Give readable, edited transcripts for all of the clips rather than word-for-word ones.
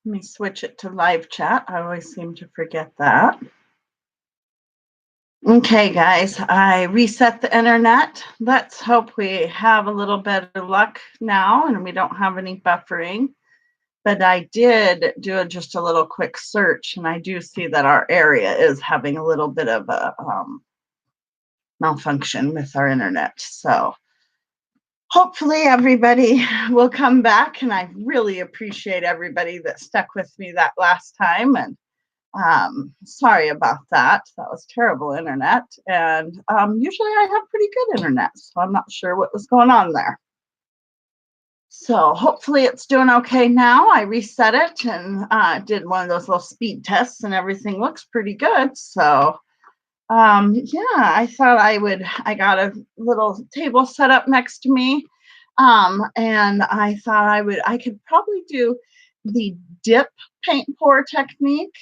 Let me switch it to live chat. I always seem to forget that. Okay, guys, I reset the internet. Let's hope we have a little better luck now and we don't have any buffering. But I did do just a little quick search, and I do see that our area is having a little bit of a malfunction with our internet. So hopefully everybody will come back, and I really appreciate everybody that stuck with me that last time. And sorry about that. That was terrible internet. And usually I have pretty good internet, so I'm not sure what was going on there. So hopefully it's doing okay now. I reset it and did one of those little speed tests, and everything looks pretty good. So yeah, I thought I got a little table set up next to me. And I thought I could probably do the dip paint pour technique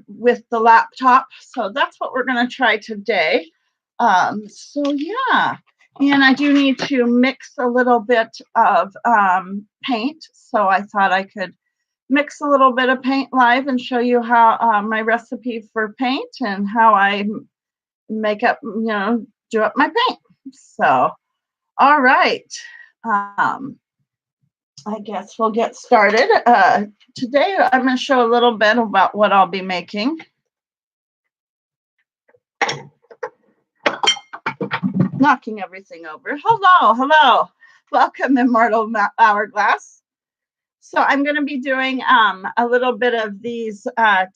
with the laptop. So that's what we're going to try today. So yeah, and I do need to mix a little bit of paint. So I thought I could mix a little bit of paint live and show you how my recipe for paint and how I make up, do up my paint. So, all right. I guess we'll get started. Today, I'm going to show a little bit about what I'll be making. Knocking everything over. Hello, hello. Welcome, Immortal Hourglass. So I'm going to be doing a little bit of these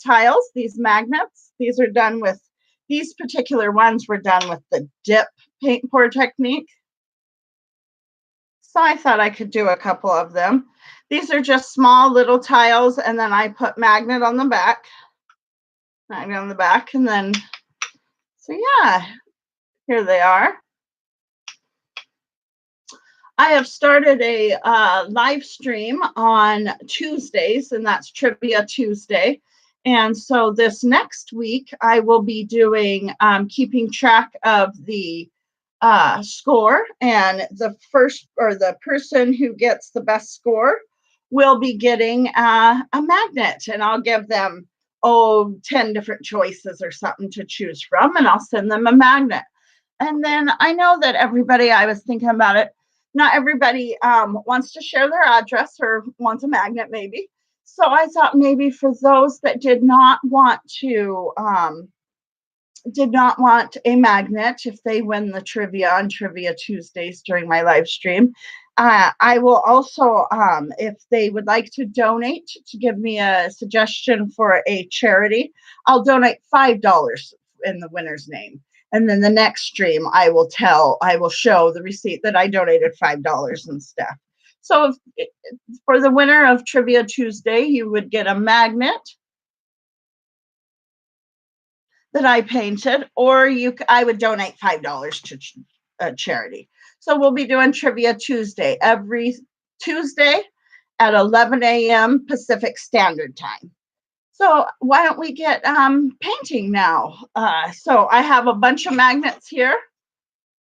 tiles, these magnets. These are done with, these particular ones were done with the dip paint pour technique. So I thought I could do a couple of them. These are just small little tiles, and then I put magnet on the back. Magnet on the back, and then, so yeah, here they are. I have started a live stream on Tuesdays, and that's Trivia Tuesday. And so this next week, I will be doing keeping track of the score, and the first, or the person who gets the best score will be getting a magnet, and I'll give them 10 different choices or something to choose from, and I'll send them a magnet. And then I know that everybody, I was thinking about it, not everybody wants to share their address or wants a magnet maybe. So I thought maybe for those that did not want a magnet, if they win the trivia on Trivia Tuesdays during my live stream, I will also, if they would like to donate, to give me a suggestion for a charity, I'll donate $5 in the winner's name. And then the next stream, I will show the receipt that I donated $5 and stuff. So for the winner of Trivia Tuesday, you would get a magnet that I painted, or I would donate $5 to a charity. So we'll be doing Trivia Tuesday every Tuesday at 11 a.m. Pacific Standard Time. So why don't we get painting now? So I have a bunch of magnets here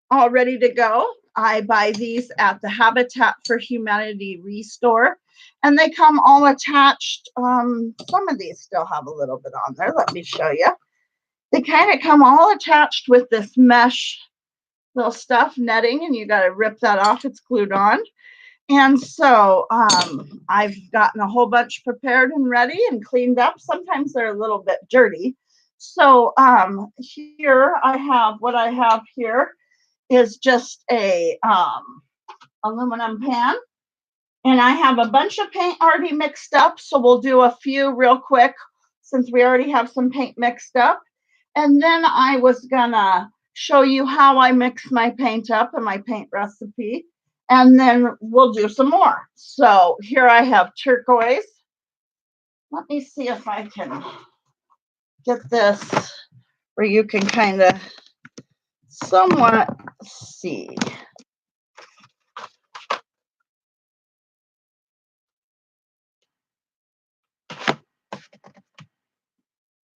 all ready to go. I buy these at the Habitat for Humanity Restore, and they come all attached. Some of these still have a little bit on there. Let me show you. They kind of come all attached with this mesh little stuff, netting, and you got to rip that off. It's glued on. And so I've gotten a whole bunch prepared and ready and cleaned up. Sometimes they're a little bit dirty. So here I have, what I have here is just a aluminum pan. And I have a bunch of paint already mixed up. So we'll do a few real quick since we already have some paint mixed up. And then I was gonna show you how I mix my paint up and my paint recipe. And then we'll do some more. So here I have turquoise. Let me see if I can get this where you can kind of somewhat see.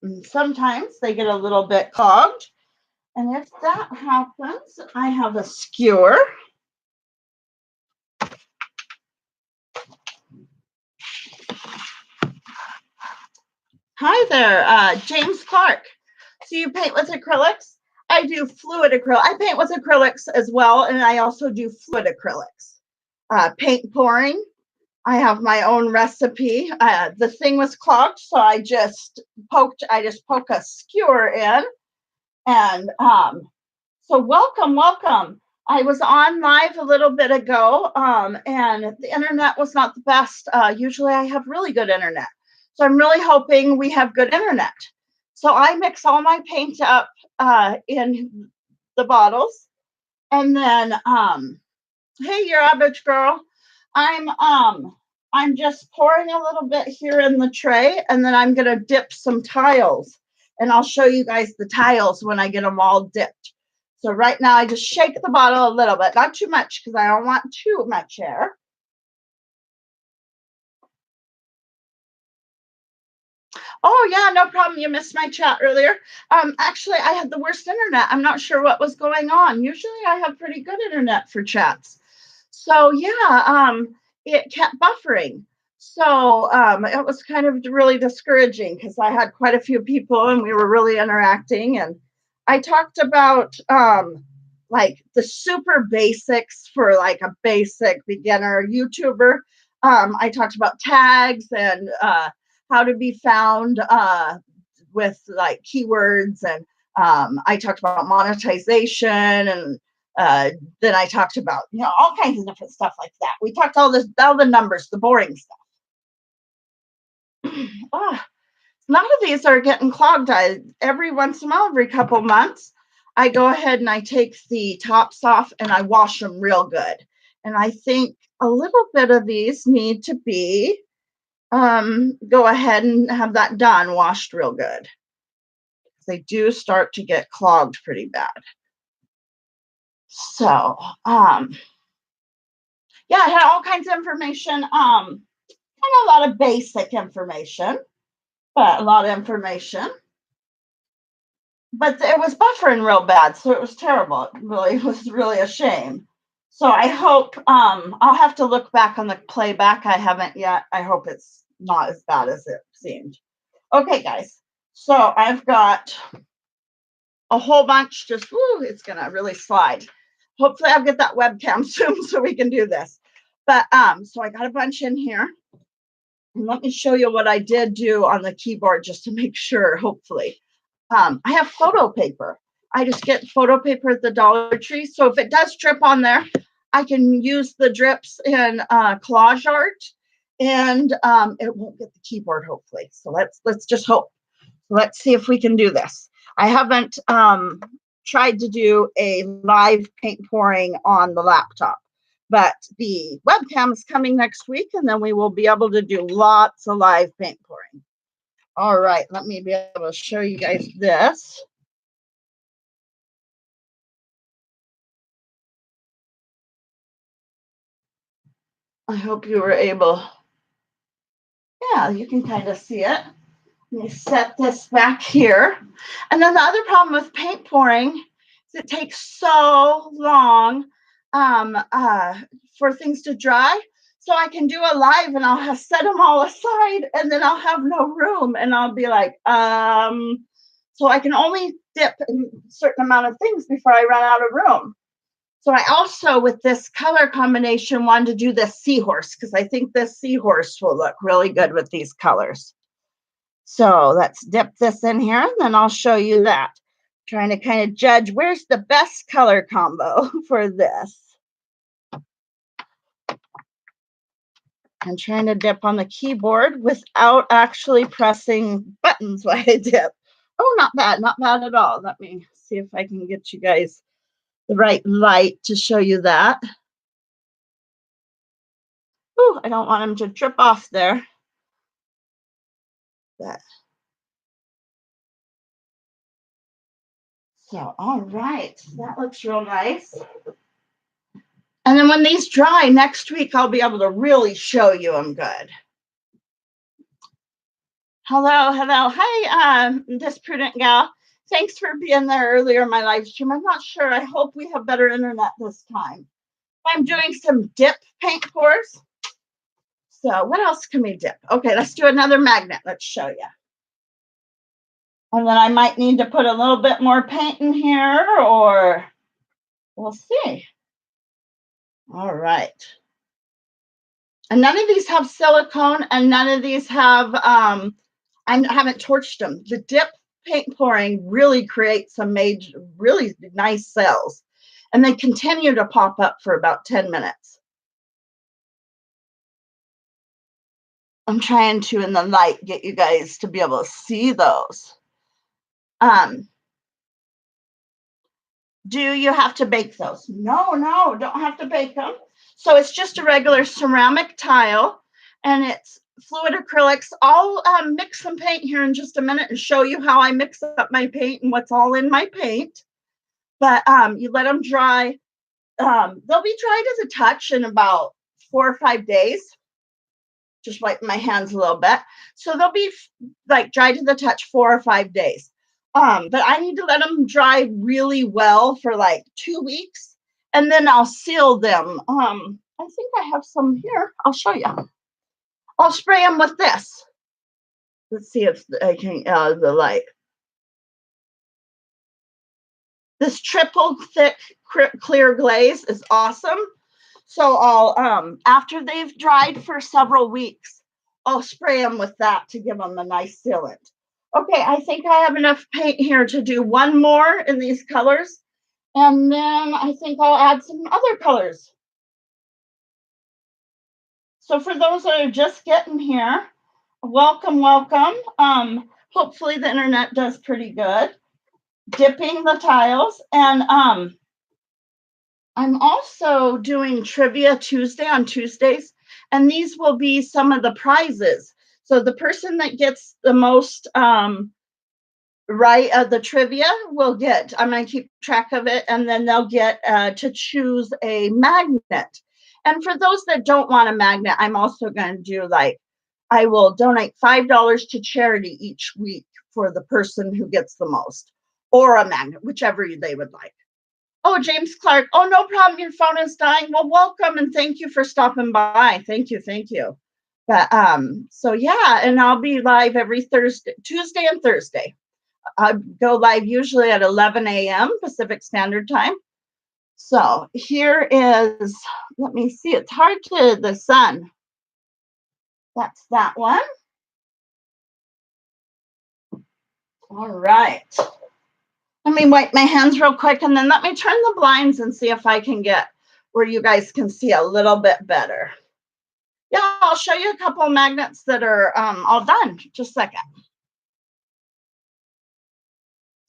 And sometimes they get a little bit clogged. And if that happens, I have a skewer. Hi there, James Clark. So you paint with acrylics? I do fluid acrylic. I paint with acrylics as well, and I also do fluid acrylics. Paint pouring. I have my own recipe. The thing was clogged, so I just poke a skewer in, and so welcome, welcome. I was on live a little bit ago, and the internet was not the best. Usually I have really good internet. So I'm really hoping we have good internet. So I mix all my paint up in the bottles. And then, hey, your average girl. I'm just pouring a little bit here in the tray, and then I'm gonna dip some tiles. And I'll show you guys the tiles when I get them all dipped. So right now I just shake the bottle a little bit, not too much because I don't want too much air. Oh yeah, no problem. You missed my chat earlier. Actually, I had the worst internet. I'm not sure what was going on. Usually I have pretty good internet for chats. So yeah, it kept buffering. So it was kind of really discouraging because I had quite a few people and we were really interacting. And I talked about like the super basics for like a basic beginner YouTuber. I talked about tags and how to be found with like keywords, and I talked about monetization, and then I talked about all kinds of different stuff like that. We talked all the numbers, the boring stuff. Ah, none of these are getting clogged. Every once in a while, every couple months, I go ahead and I take the tops off and I wash them real good. And I think a little bit of these need to be go ahead and have that done, washed real good. They do start to get clogged pretty bad. So, yeah, I had all kinds of information. Kind of a lot of basic information, but a lot of information. But it was buffering real bad, so it was terrible. It was really a shame. So I hope I'll have to look back on the playback. I haven't yet. I hope it's not as bad as it seemed. Okay, guys. So I've got a whole bunch. Just it's gonna really slide. Hopefully, I'll get that webcam soon so we can do this. But so I got a bunch in here. And let me show you what I did do on the keyboard just to make sure, hopefully. I have photo paper. I just get photo paper at the Dollar Tree. So if it does drip on there, I can use the drips in collage art, and it won't get the keyboard, hopefully. So let's just hope. Let's see if we can do this. I haven't tried to do a live paint pouring on the laptop, but the webcam is coming next week, and then we will be able to do lots of live paint pouring. All right, let me be able to show you guys this. I hope you were able. Yeah, you can kind of see it. Let me set this back here. And then the other problem with paint pouring is it takes so long for things to dry. So I can do a live and I'll have set them all aside, and then I'll have no room, and I'll be like, so I can only dip in a certain amount of things before I run out of room. So I also, with this color combination, wanted to do this seahorse because I think this seahorse will look really good with these colors. So let's dip this in here, and then I'll show you that. Trying to kind of judge where's the best color combo for this. I'm trying to dip on the keyboard without actually pressing buttons while I dip. Oh, not bad at all. Let me see if I can get you guys the right light to show you that. Oh, I don't want him to trip off there. That. So, all right, that looks real nice. And then when these dry next week, I'll be able to really show you them good. Hello. Hi, this prudent gal. Thanks for being there earlier in my live stream. I'm not sure. I hope we have better internet this time. I'm doing some dip paint pours. So what else can we dip? Okay, let's do another magnet. Let's show you. And then I might need to put a little bit more paint in here, or we'll see. All right. And none of these have silicone, and none of these have, I haven't torched them. The dip paint pouring really creates some really nice cells. And they continue to pop up for about 10 minutes. I'm trying to, in the light, get you guys to be able to see those. Do you have to bake those? No, don't have to bake them. So it's just a regular ceramic tile, and it's fluid acrylics. I'll mix some paint here in just a minute and show you how I mix up my paint and what's all in my paint. But you let them dry. They'll be dried as a touch in about 4 or 5 days. Just wipe my hands a little bit. So they'll be like dried to the touch 4 or 5 days. But I need to let them dry really well for like 2 weeks, and then I'll seal them. I think I have some here. I'll show you. I'll spray them with this. Let's see if I can, the light. This triple thick clear glaze is awesome. So I'll, after they've dried for several weeks, I'll spray them with that to give them a nice sealant. Okay, I think I have enough paint here to do one more in these colors. And then I think I'll add some other colors. So for those that are just getting here, welcome, welcome. Hopefully the internet does pretty good. Dipping the tiles. And I'm also doing Trivia Tuesday on Tuesdays. And these will be some of the prizes. So the person that gets the most the trivia will get, I'm going to keep track of it, and then they'll get to choose a magnet. And for those that don't want a magnet, I'm also going to do I will donate $5 to charity each week for the person who gets the most, or a magnet, whichever they would like. Oh, James Clark. Oh, no problem. Your phone is dying. Well, welcome, and thank you for stopping by. Thank you. But so yeah, and I'll be live every Tuesday and Thursday. I go live usually at 11 a.m. Pacific Standard Time. So here is, let me see, it's hard to, the sun. That's that one. All right. Let me wipe my hands real quick, and then let me turn the blinds and see if I can get where you guys can see a little bit better. Yeah, I'll show you a couple of magnets that are all done. Just a second.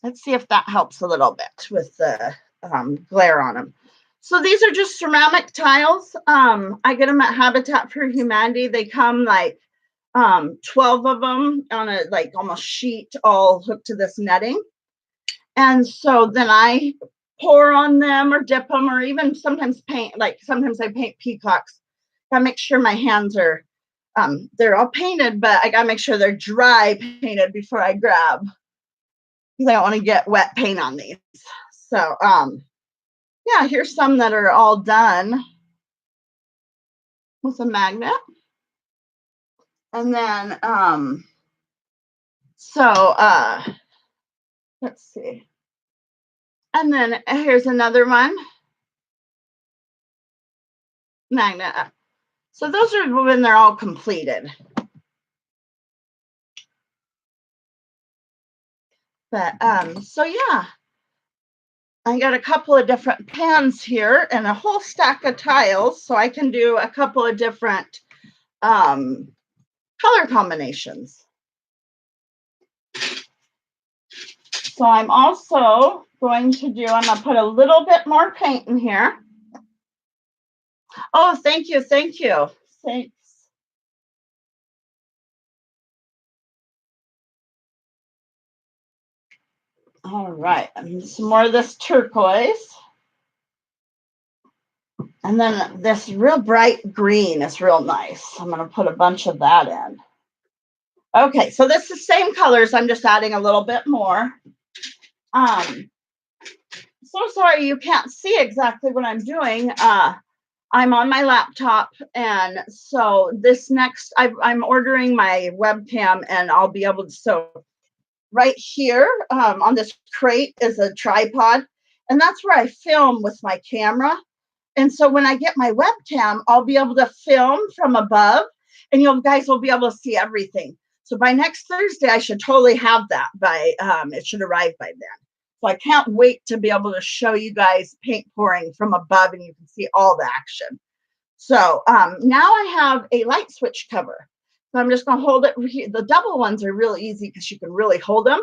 Let's see if that helps a little bit with the glare on them. So these are just ceramic tiles. I get them at Habitat for Humanity. They come like 12 of them on a almost sheet, all hooked to this netting. And so then I pour on them or dip them, or even sometimes paint. Sometimes I paint peacocks. I make sure my hands are, they're all painted, but I gotta make sure they're dry painted before I grab, because I don't want to get wet paint on these. So yeah, here's some that are all done with a magnet. And then let's see. And then here's another one. Magnet. So those are when they're all completed. But so yeah, I got a couple of different pans here and a whole stack of tiles, so I can do a couple of different color combinations. So I'm also going to do, I'm going to put a little bit more paint in here. Oh, thank you. Thanks. All right, and some more of this turquoise. And then this real bright green is real nice. I'm going to put a bunch of that in. Okay, so this is the same colors. I'm just adding a little bit more. So sorry you can't see exactly what I'm doing. I'm on my laptop, and so this next, I'm ordering my webcam, and I'll be able to. So right here on this crate is a tripod, and that's where I film with my camera. And so when I get my webcam, I'll be able to film from above, and you guys will be able to see everything. So by next Thursday, I should totally have that. It should arrive by then. So I can't wait to be able to show you guys paint pouring from above, and you can see all the action. So now I have a light switch cover. So I'm just going to hold it. The double ones are really easy because you can really hold them.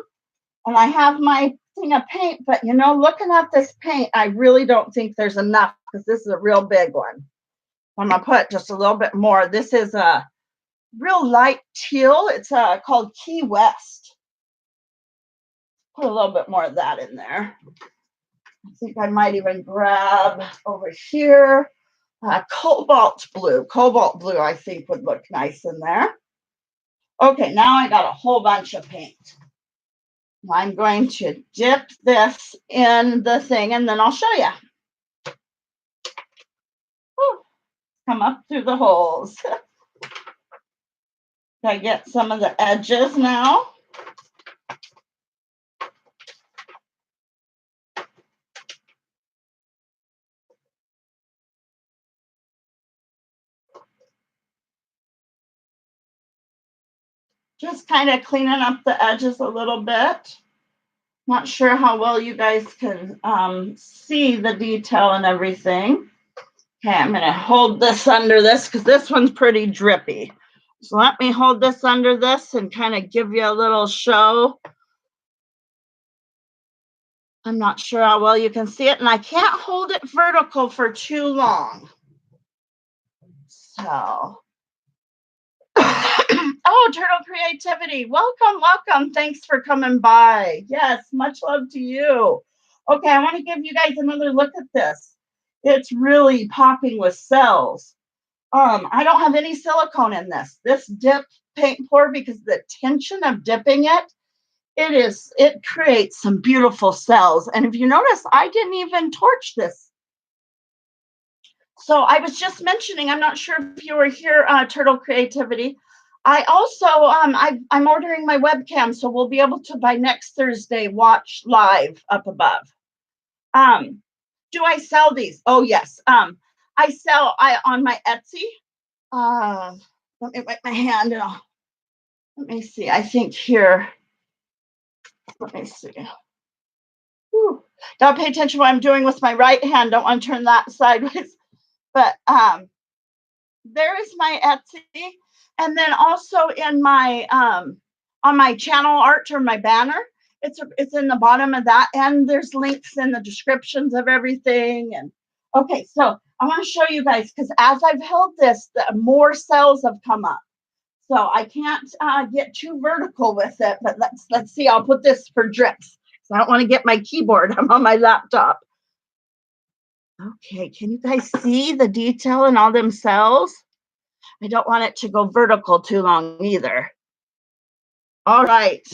And I have my thing of paint, but looking at this paint, I really don't think there's enough because this is a real big one. I'm going to put just a little bit more. This is a real light teal. It's called Key West. Put a little bit more of that in there. I think I might even grab over here cobalt blue. Cobalt blue, I think, would look nice in there. Okay, now I got a whole bunch of paint. I'm going to dip this in the thing, and then I'll show you. Whew. Come up through the holes. I get some of the edges now. Just kind of cleaning up the edges a little bit. Not sure how well you guys can see the detail and everything. Okay, I'm going to hold this under this because this one's pretty drippy. So let me hold this under this and kind of give you a little show. I'm not sure how well you can see it, and I can't hold it vertical for too long. So, oh, Turtle Creativity, welcome. Thanks for coming by. Yes, much love to you. Okay, I want to give you guys another look at this. It's really popping with cells. I don't have any silicone in this. This dip paint pour, because the tension of dipping it creates some beautiful cells. And if you notice, I didn't even torch this. So I was just mentioning, I'm not sure if you were here, Turtle Creativity. I also, I'm ordering my webcam, so we'll be able to, by next Thursday, watch live up above. Do I sell these? Oh, yes. I sell on my Etsy. Let me wipe my hand. Let me see. I think here. Let me see. Whew. Don't pay attention to what I'm doing with my right hand. Don't want to turn that sideways. But there is my Etsy. And then also in my on my channel art or my banner, it's in the bottom of that, and there's links in the descriptions of everything. And okay, so I want to show you guys, because as I've held this, the more cells have come up. So I can't get too vertical with it, but let's see. I'll put this for drips. So I don't want to get my keyboard. I'm on my laptop. Okay, can you guys see the detail in all them cells? I don't want it to go vertical too long either. All right.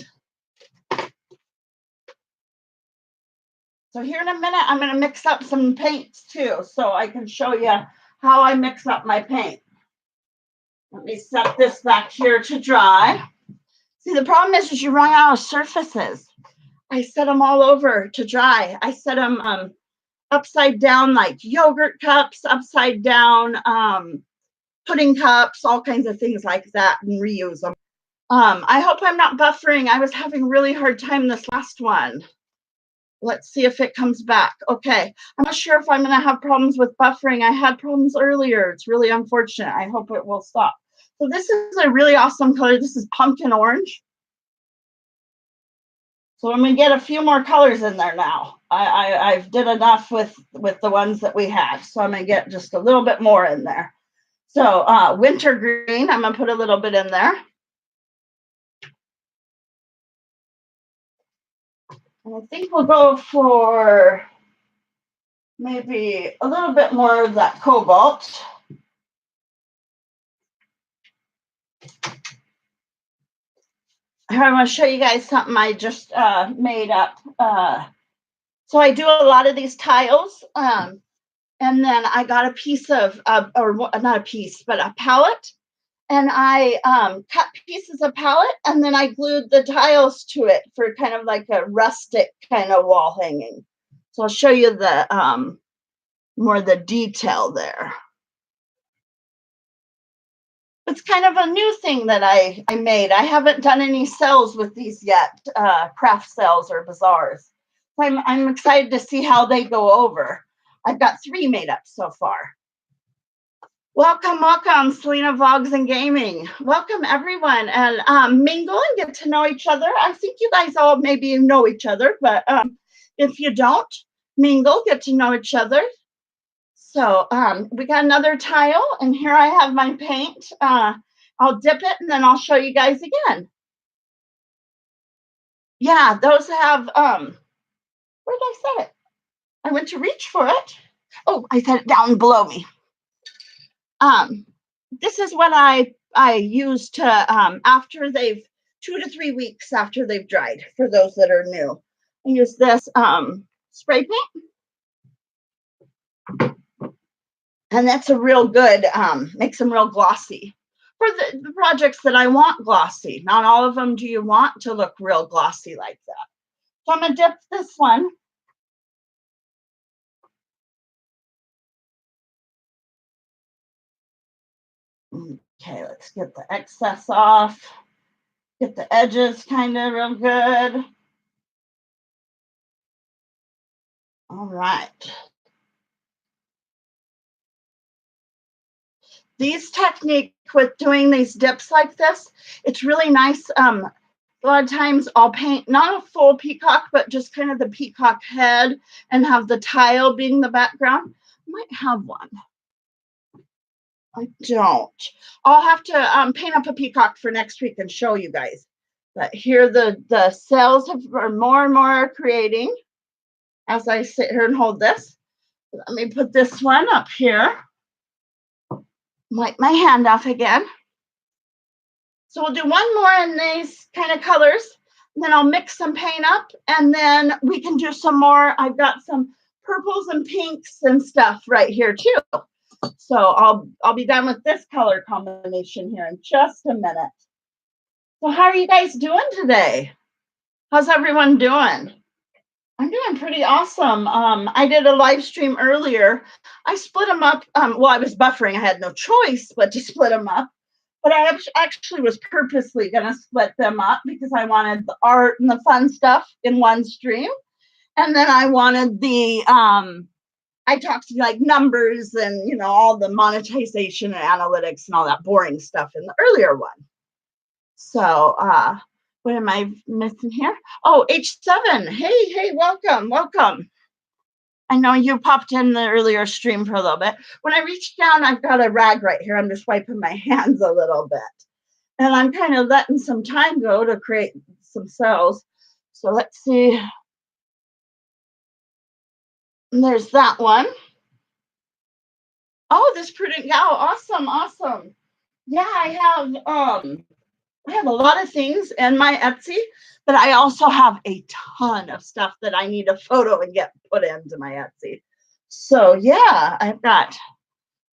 So here in a minute, I'm going to mix up some paints too, so I can show you how I mix up my paint. Let me set this back here to dry. See, the problem is you run out of surfaces. I set them all over to dry. I set them upside down, like yogurt cups, upside down pudding cups, all kinds of things like that, and reuse them. I hope I'm not buffering. I was having a really hard time this last one. Let's see if it comes back. Okay, I'm not sure if I'm going to have problems with buffering. I had problems earlier. It's really unfortunate. I hope it will stop. So this is a really awesome color. This is pumpkin orange. So I'm going to get a few more colors in there now. I've did enough with the ones that we had. So I'm going to get just a little bit more in there. So winter green, I'm going to put a little bit in there. And I think we'll go for maybe a little bit more of that cobalt. Here, I want to show you guys something I just made up. So I do a lot of these tiles. And then I got a piece of, or not a piece, but a palette. And I cut pieces of palette, and then I glued the tiles to it for kind of like a rustic kind of wall hanging. So I'll show you the more the detail there. It's kind of a new thing that I made. I haven't done any sales with these yet, craft sales or bazaars. So I'm excited to see how they go over. I've got 3 made up so far. Welcome, welcome, Selena Vlogs and Gaming. Welcome, everyone, and mingle and get to know each other. I think you guys all maybe know each other, but if you don't, mingle, get to know each other. So we got another tile, and here I have my paint. I'll dip it, and then I'll show you guys again. Yeah, those have, where did I set it? I went to reach for it. Oh, I set it down below me. This is what I use to, after they've, 2 to 3 weeks after they've dried, for those that are new. I use this spray paint. And that's a real good, makes them real glossy. For the projects that I want glossy, not all of them do you want to look real glossy like that. So I'm gonna dip this one. Okay, let's get the excess off. Get the edges kind of real good. All right. These technique with doing these dips like this, it's really nice. A lot of times I'll paint not a full peacock, but just kind of the peacock head and have the tile being the background. I might have one. I don't. I'll have to paint up a peacock for next week and show you guys. But here the cells are more and more creating as I sit here and hold this. Let me put this one up here. Wipe my hand off again. So we'll do one more in these kind of colors. Then I'll mix some paint up, and then we can do some more. I've got some purples and pinks and stuff right here too. So I'll be done with this color combination here in just a minute. So how are you guys doing today? How's everyone doing? I'm doing pretty awesome. I did a live stream earlier. I split them up. Well, I was buffering. I had no choice but to split them up. But I actually was purposely going to split them up because I wanted the art and the fun stuff in one stream. And then I wanted the, I talked to like numbers and, you know, all the monetization and analytics and all that boring stuff in the earlier one. So, what am I missing here? Oh, H7. Hey, welcome, welcome. I know you popped in the earlier stream for a little bit. When I reach down, I've got a rag right here. I'm just wiping my hands a little bit. And I'm kind of letting some time go to create some cells. So let's see. And there's that one. Oh, this prudent gal. Awesome, awesome. Yeah, I have a lot of things in my Etsy, but I also have a ton of stuff that I need a photo and get put into my Etsy. So yeah, I've got,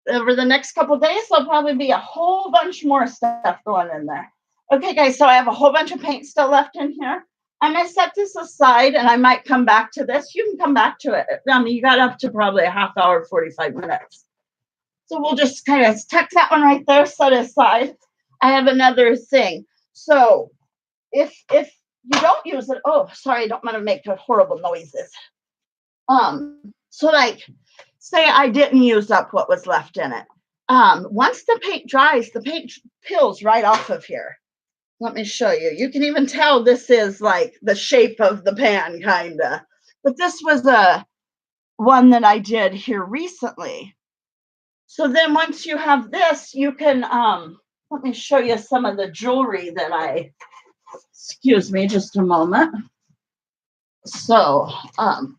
over the next couple of days, there'll probably be a whole bunch more stuff going in there. Okay, guys, so I have a whole bunch of paint still left in here. I'm going to set this aside, and I might come back to this. You can come back to it. I mean, you got up to probably a half hour, 45 minutes. So we'll just kind of tuck that one right there, set it aside. I have another thing. So if you don't use it, oh, sorry, I don't want to make horrible noises. So like, say I didn't use up what was left in it. Once the paint dries, the paint peels right off of here. Let me show you. You can even tell this is like the shape of the pan, kind of. But this was a one that I did here recently. So then once you have this, you can, let me show you some of the jewelry that excuse me, just a moment. So,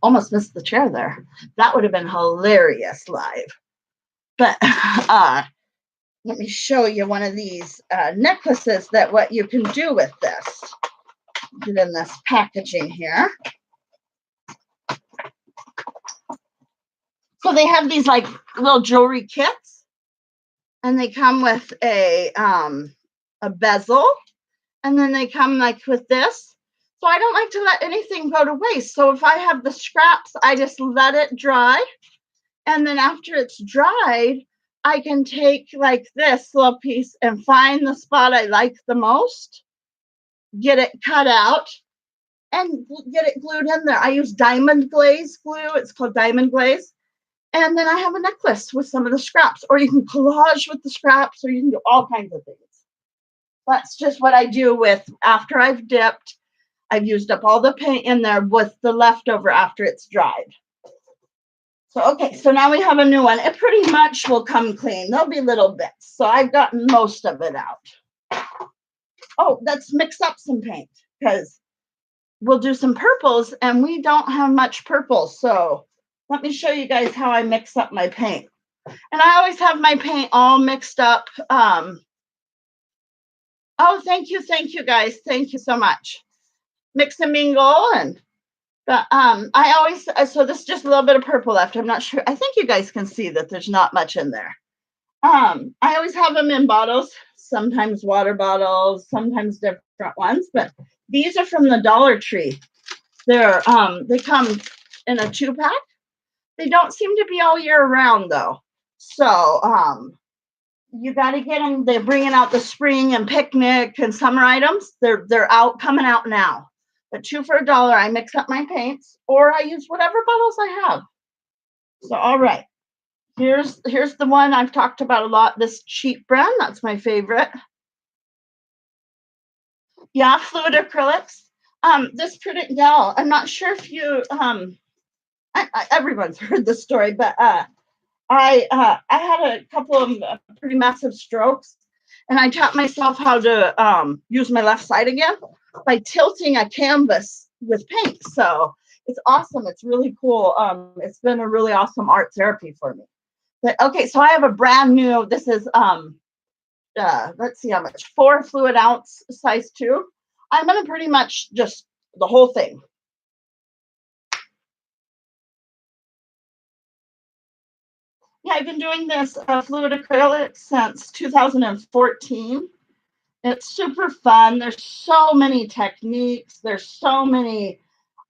almost missed the chair there. That would have been hilarious live. But let me show you one of these necklaces that what you can do with this. Get in this packaging here. So they have these like little jewelry kits, and they come with a bezel, and then they come like with this. So I don't like to let anything go to waste. So if I have the scraps, I just let it dry. And then after it's dried, I can take like this little piece and find the spot I like the most, get it cut out, and get it glued in there. I use diamond glaze glue. It's called diamond glaze. And then I have a necklace with some of the scraps, or you can collage with the scraps, or you can do all kinds of things. That's just what I do with after I've dipped. I've used up all the paint in there with the leftover after it's dried. So, okay, so now we have a new one. It pretty much will come clean. There'll be little bits. So I've gotten most of it out. Oh, let's mix up some paint because we'll do some purples and we don't have much purple. So let me show you guys how I mix up my paint. And I always have my paint all mixed up. Oh, thank you guys. Thank you so much. Mix and mingle. And but I always, so this is just a little bit of purple left. I'm not sure. I think you guys can see that there's not much in there. I always have them in bottles, sometimes water bottles, sometimes different ones, but these are from the Dollar Tree. They come in a 2-pack. They don't seem to be all year round though. So you got to get them. They're bringing out the spring and picnic and summer items. They're coming out now. But 2 for $1. I mix up my paints, or I use whatever bottles I have. So all right, here's the one I've talked about a lot. This cheap brand, that's my favorite. Yeah, fluid acrylics. This pretty gal. I'm not sure if you everyone's heard this story, but I had a couple of pretty massive strokes, and I taught myself how to use my left side again by tilting a canvas with paint. So it's awesome. It's really cool. It's been a really awesome art therapy for me. But okay, so I have a brand new. This is let's see how much, 4 fluid ounce size 2. I'm gonna pretty much just the whole thing. Yeah, I've been doing this fluid acrylic since 2014. It's super fun. There's so many techniques. There's so many.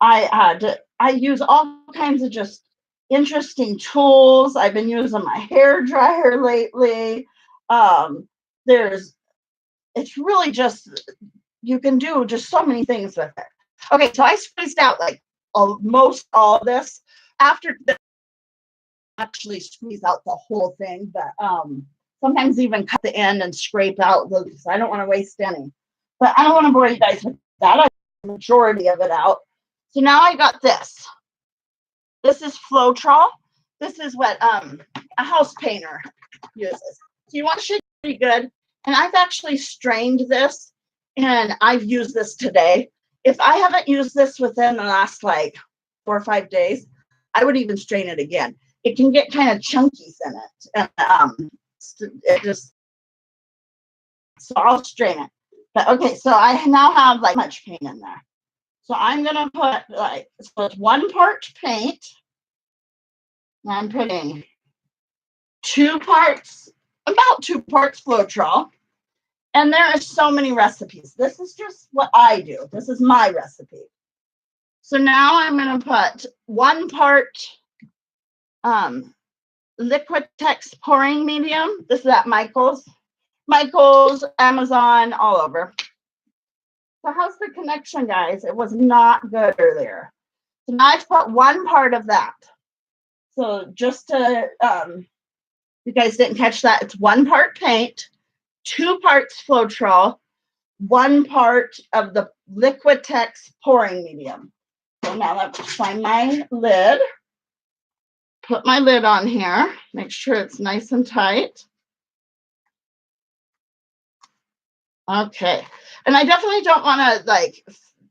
I use all kinds of just interesting tools. I've been using my hair dryer lately. There's it's really just you can do just so many things with it. Okay, so I squeezed out like most all this after actually squeeze out the whole thing, but sometimes even cut the end and scrape out because I don't want to waste any. But I don't want to bore you guys with that. I got the majority of it out. So now I got this. This is Floetrol. This is what a house painter uses. So you want to shake it pretty good. And I've actually strained this, and I've used this today. If I haven't used this within the last like 4 or 5 days, I would even strain it again. It can get kind of chunkies in it. And it just, so I'll strain it. But okay, so I now have like much paint in there. So I'm gonna put like, so it's 1 part paint. And I'm putting 2 parts, about 2 parts Floetrol. And there are so many recipes. This is just what I do. This is my recipe. So now I'm gonna put 1 part Liquitex pouring medium. This is at Michael's, Amazon, all over. So how's the connection, guys? It was not good earlier. So now I've put 1 part of that. So just to, you guys didn't catch that, it's 1 part paint, 2 parts Floetrol, 1 part of the Liquitex pouring medium. So now let's find my lid. Put my lid on here. Make sure it's nice and tight. Okay. And I definitely don't want to like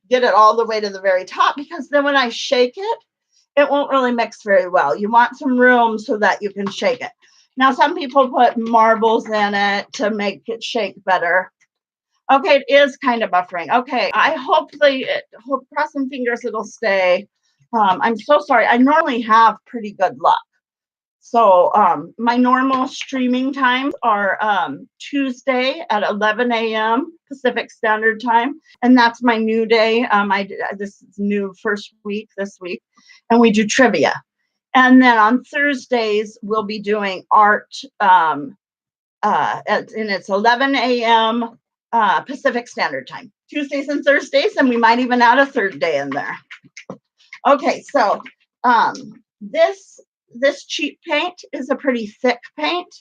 get it all the way to the very top, because then when I shake it, it won't really mix very well. You want some room so that you can shake it. Now, some people put marbles in it to make it shake better. Okay, it is kind of buffering. Okay, I hope crossing fingers it'll stay. I'm so sorry. I normally have pretty good luck. So my normal streaming times are Tuesday at 11 a.m. Pacific Standard Time, and that's my new day. This is new first week this week, and we do trivia. And then on Thursdays we'll be doing art, and it's 11 a.m. Pacific Standard Time. Tuesdays and Thursdays, and we might even add a third day in there. Okay, so this cheap paint is a pretty thick paint.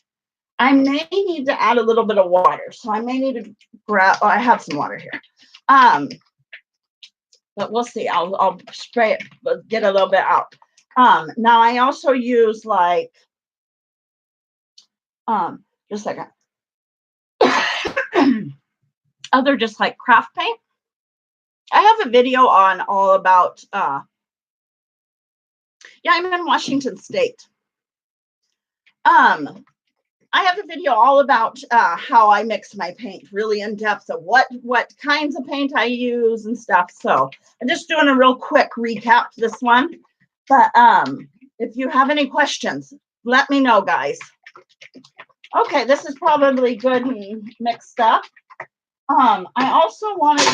I may need to add a little bit of water, so I may need to grab. Oh, I have some water here. But we'll see. I'll spray it, get a little bit out. Now I also use like just like other just like craft paint. I have a video on all about yeah, I'm in Washington State. I have a video all about how I mix my paint, really in depth of what kinds of paint I use and stuff. So I'm just doing a real quick recap this one. But if you have any questions, let me know, guys. Okay, this is probably good and mixed up. I also wanted,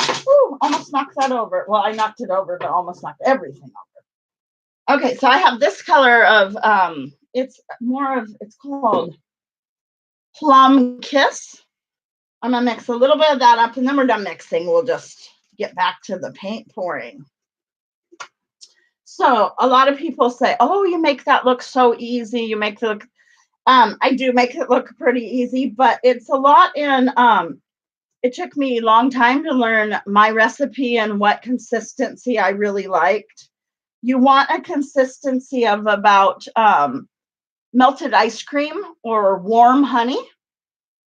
almost knocked that over. Well, I knocked it over, but almost knocked everything over. Okay, so I have this color of, it's called Plum Kiss. I'm gonna mix a little bit of that up, and then we're done mixing. We'll just get back to the paint pouring. So a lot of people say, oh, you make that look so easy. You make it look, I do make it look pretty easy, but it's a lot in, it took me a long time to learn my recipe and what consistency I really liked. You want a consistency of about melted ice cream or warm honey.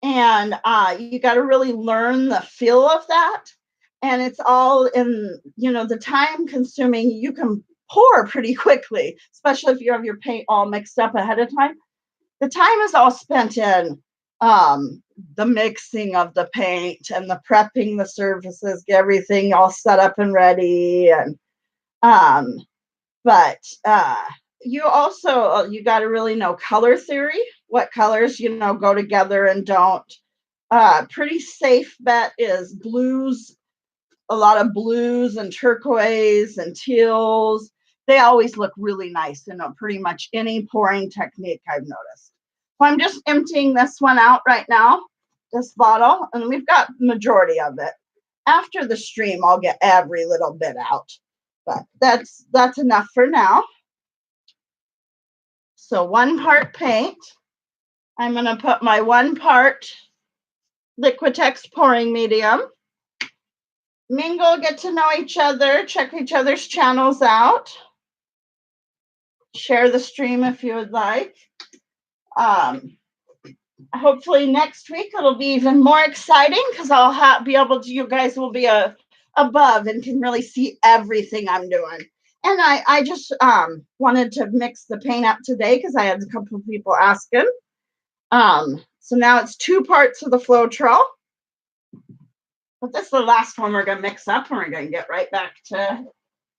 And you got to really learn the feel of that. And it's all in, the time consuming. You can pour pretty quickly, especially if you have your paint all mixed up ahead of time. The time is all spent in the mixing of the paint and the prepping the surfaces, get everything all set up and ready. And but you also, you got to really know color theory, what colors, go together and don't. Pretty safe bet is blues, a lot of blues and turquoise and teals. They always look really nice in pretty much any pouring technique I've noticed. So I'm just emptying this one out right now, this bottle, and we've got the majority of it. After the stream, I'll get every little bit out, but that's enough for now. So 1 part paint. I'm going to put my 1 part Liquitex pouring medium. Mingle, get to know each other, check each other's channels out. Share the stream if you would like. Hopefully next week it'll be even more exciting because I'll be able to, you guys will be above and can really see everything I'm doing. And I just wanted to mix the paint up today because I had a couple of people asking. So now it's 2 parts of the Floetrol. But this is the last one we're going to mix up, and we're going to get right back to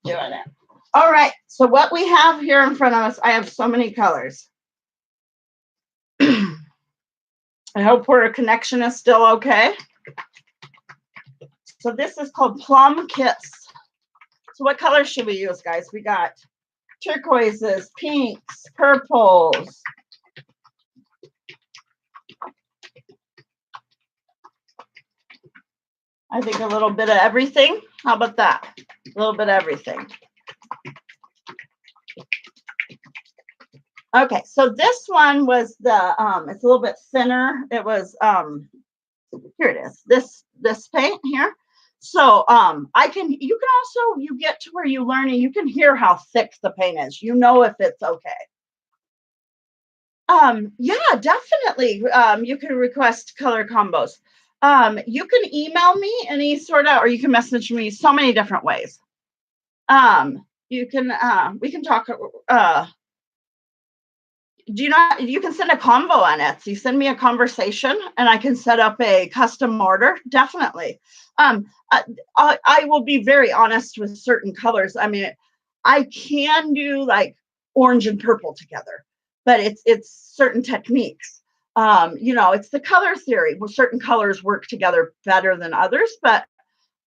doing it. All right, so what we have here in front of us, I have so many colors. I hope our connection is still okay. So this is called Plum Kiss. So what colors should we use, guys? We got turquoises, pinks, purples. I think a little bit of everything. How about that? A little bit of everything. Okay, so this one was the, it's a little bit thinner. It was, here it is, this paint here. So you can also, you get to where you learn and you can hear how thick the paint is. You know if it's okay. Yeah, definitely. You can request color combos. You can email me any sort of, or you can message me so many different ways. We can talk, you can send a combo on Etsy, send me a conversation and I can set up a custom order. Definitely. I will be very honest with certain colors. I mean, I can do like orange and purple together, but it's certain techniques. It's the color theory. Well, certain colors work together better than others, but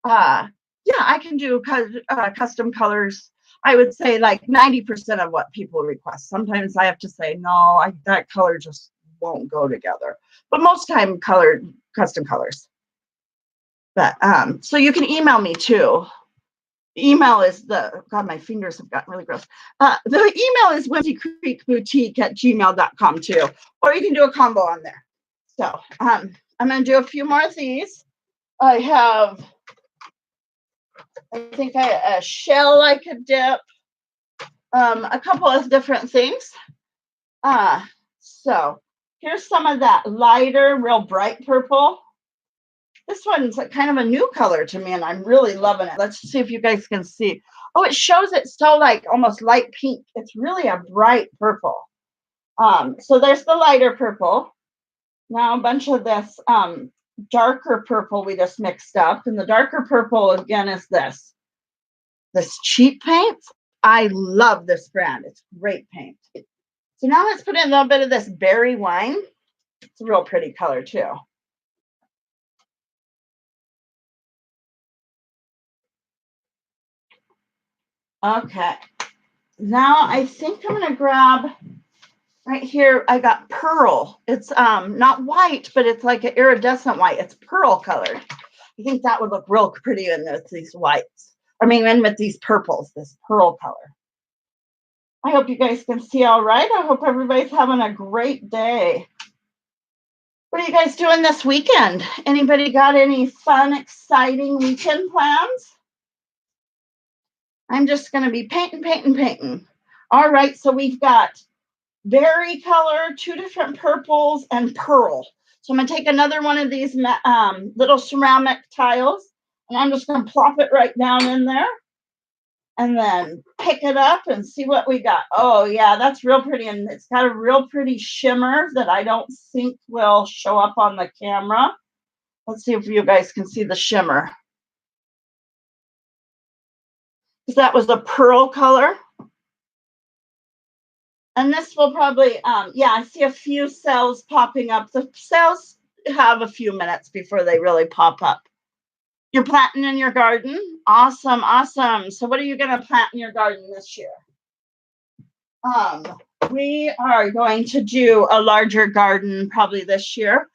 yeah, I can do custom colors. I would say like 90% of what people request. Sometimes I have to say, no, that color just won't go together. But most time colored custom colors. But so you can email me too. Email is God, my fingers have gotten really gross. The email is whimsycreekboutique@gmail.com too. Or you can do a combo on there. So I'm going to do a few more of these. I think a shell I could dip, a couple of different things. So here's some of that lighter, real bright purple. This one's kind of a new color to me, and I'm really loving it. Let's see if you guys can see. Oh, it shows it so like almost light pink. It's really a bright purple. So there's the lighter purple. Now a bunch of this darker purple we just mixed up. And the darker purple, again, is this cheap paint. I love this brand. It's great paint. So now let's put in a little bit of this berry wine. It's a real pretty color too. Okay. Now I think I'm going to grab right here. I got pearl. It's not white, but it's like an iridescent white. It's pearl colored. I think that would look real pretty in these whites. I mean, in with these purples, this pearl color. I hope you guys can see all right. I hope everybody's having a great day. What are you guys doing this weekend? Anybody got any fun, exciting weekend plans? I'm just going to be painting. All right, so we've got berry color, 2 different purples, and pearl. So I'm going to take another one of these little ceramic tiles, and I'm just going to plop it right down in there, and then pick it up and see what we got. Oh, yeah, that's real pretty, and it's got a real pretty shimmer that I don't think will show up on the camera. Let's see if you guys can see the shimmer. Because that was a pearl color. And this will probably, yeah, I see a few cells popping up. The cells have a few minutes before they really pop up. You're planting in your garden? Awesome. So what are you going to plant in your garden this year? We are going to do a larger garden probably this year.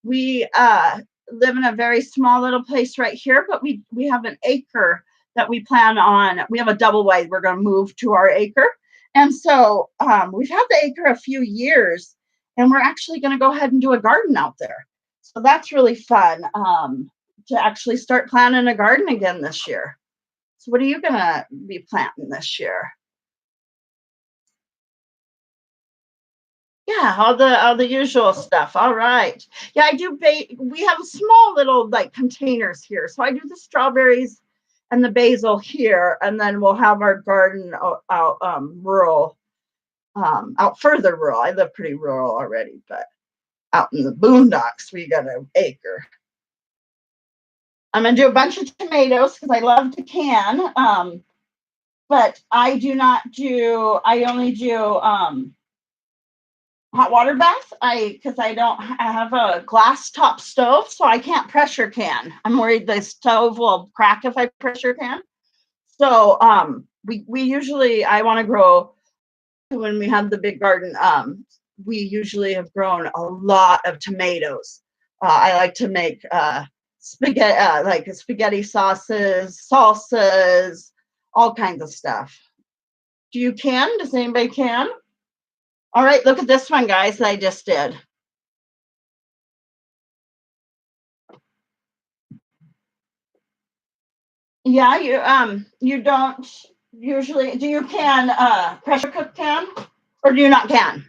We live in a very small little place right here, but we have an acre that we plan on. We have a double wide. We're going to move to our acre. And so we've had the acre a few years, and we're actually going to go ahead and do a garden out there. So that's really fun to actually start planting a garden again this year. So what are you going to be planting this year? Yeah, all the usual stuff. All right. Yeah, I do we have small little like containers here. So I do the strawberries and the basil here, and then we'll have our garden out rural, out further rural. I live pretty rural already, but out in the boondocks, we got an acre. I'm gonna do a bunch of tomatoes because I love to can. But I only do hot water bath. Because I don't have a glass top stove, so I can't pressure can. I'm worried the stove will crack if I pressure can. So we usually, I want to grow, when we have the big garden, we usually have grown a lot of tomatoes. I like to make spaghetti, like spaghetti sauces, salsas, all kinds of stuff. Do you can? Does anybody can? All right, look at this one, guys, that I just did. Yeah, you don't usually, do you can pressure cook can, or do you not can?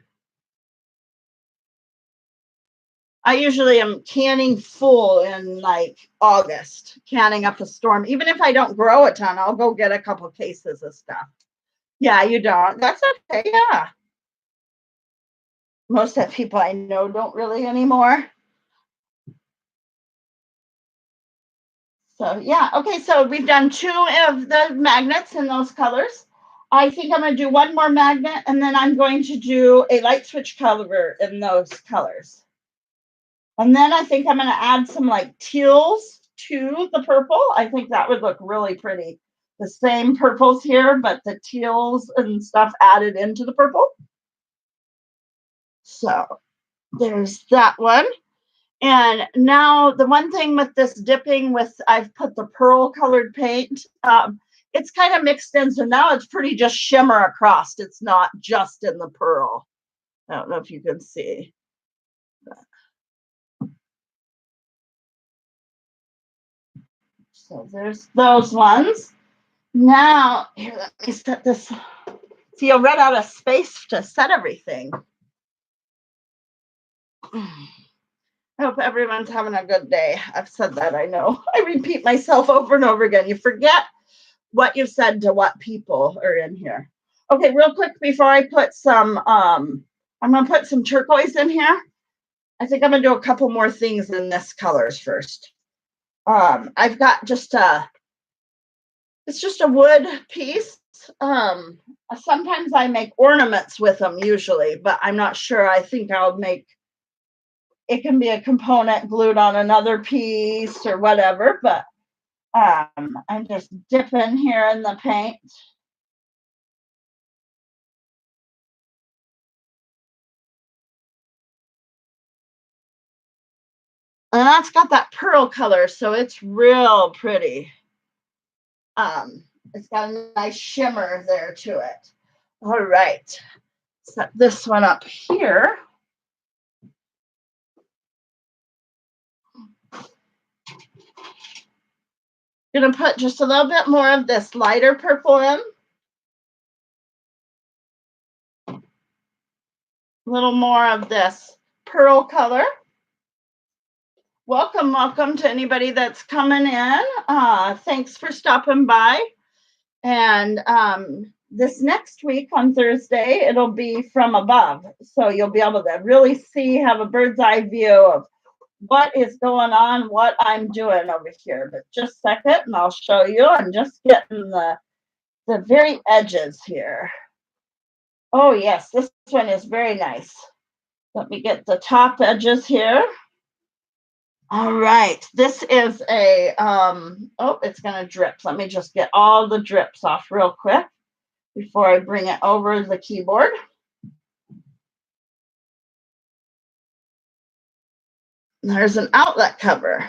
I usually am canning full in like August, canning up a storm. Even if I don't grow a ton, I'll go get a couple cases of stuff. Yeah, you don't. That's okay. Yeah. Most of the people I know don't really anymore. So yeah, okay, so we've done 2 of the magnets in those colors. I think I'm going to do one more magnet, and then I'm going to do a light switch cover in those colors. And then I think I'm going to add some like teals to the purple. I think that would look really pretty. The same purples here, but the teals and stuff added into the purple. So there's that one. And now the one thing with this dipping with, I've put the pearl colored paint, it's kind of mixed in. So now it's pretty just shimmer across. It's not just in the pearl. I don't know if you can see. So there's those ones. Now, here, let me set this. See, you'll run out of space to set everything. I hope everyone's having a good day. I've said that, I know. I repeat myself over and over again. You forget what you said to what people are in here. Okay, real quick before I put some, I'm going to put some turquoise in here. I think I'm going to do a couple more things in this colors first. I've got just it's just a wood piece. Sometimes I make ornaments with them usually, but I'm not sure. I think I'll make, it can be a component glued on another piece or whatever, but I'm just dipping here in the paint. And that's got that pearl color, so it's real pretty. It's got a nice shimmer there to it. All right, set this one up here. Gonna put just a little bit more of this lighter purple in. A little more of this pearl color. Welcome, welcome to anybody that's coming in. Thanks for stopping by. And this next week on Thursday, it'll be from above. So you'll be able to really see, have a bird's eye view of what is going on, what I'm doing over here. But just a second and I'll show you. I'm just getting the very edges here. Oh yes, this one is very nice. Let me get the top edges here. All right, this is a, oh, it's gonna drip. Let me just get all the drips off real quick before I bring it over the keyboard. There's an outlet cover.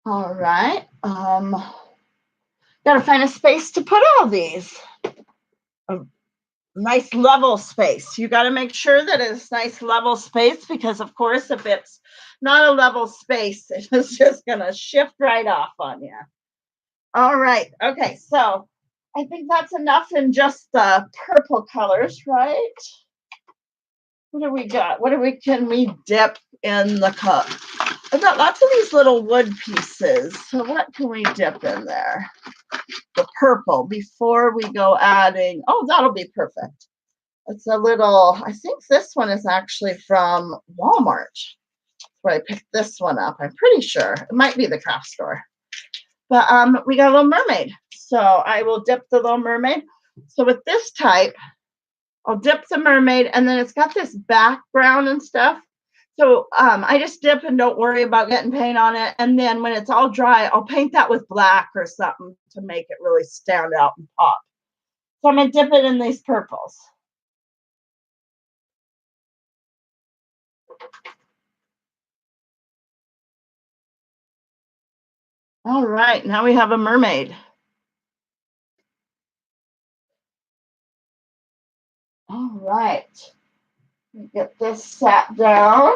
All right, gotta find a space to put all these. A nice level space. You got to make sure that it's nice level space, because of course if it's not a level space, it's just gonna shift right off on you. All right, okay, so I think that's enough in just the purple colors, right? What do we got? Can we dip in the cup? I've got lots of these little wood pieces. So what can we dip in there? The purple before we go adding. Oh, that'll be perfect. It's a little, I think this one is actually from Walmart. Where I picked this one up. I'm pretty sure. It might be the craft store. But we got a little mermaid. So I will dip the little mermaid. So with this type, I'll dip the mermaid, and then it's got this background and stuff. So I just dip and don't worry about getting paint on it. And then when it's all dry, I'll paint that with black or something to make it really stand out and pop. So I'm going to dip it in these purples. All right, now we have a mermaid. All right, get this sat down.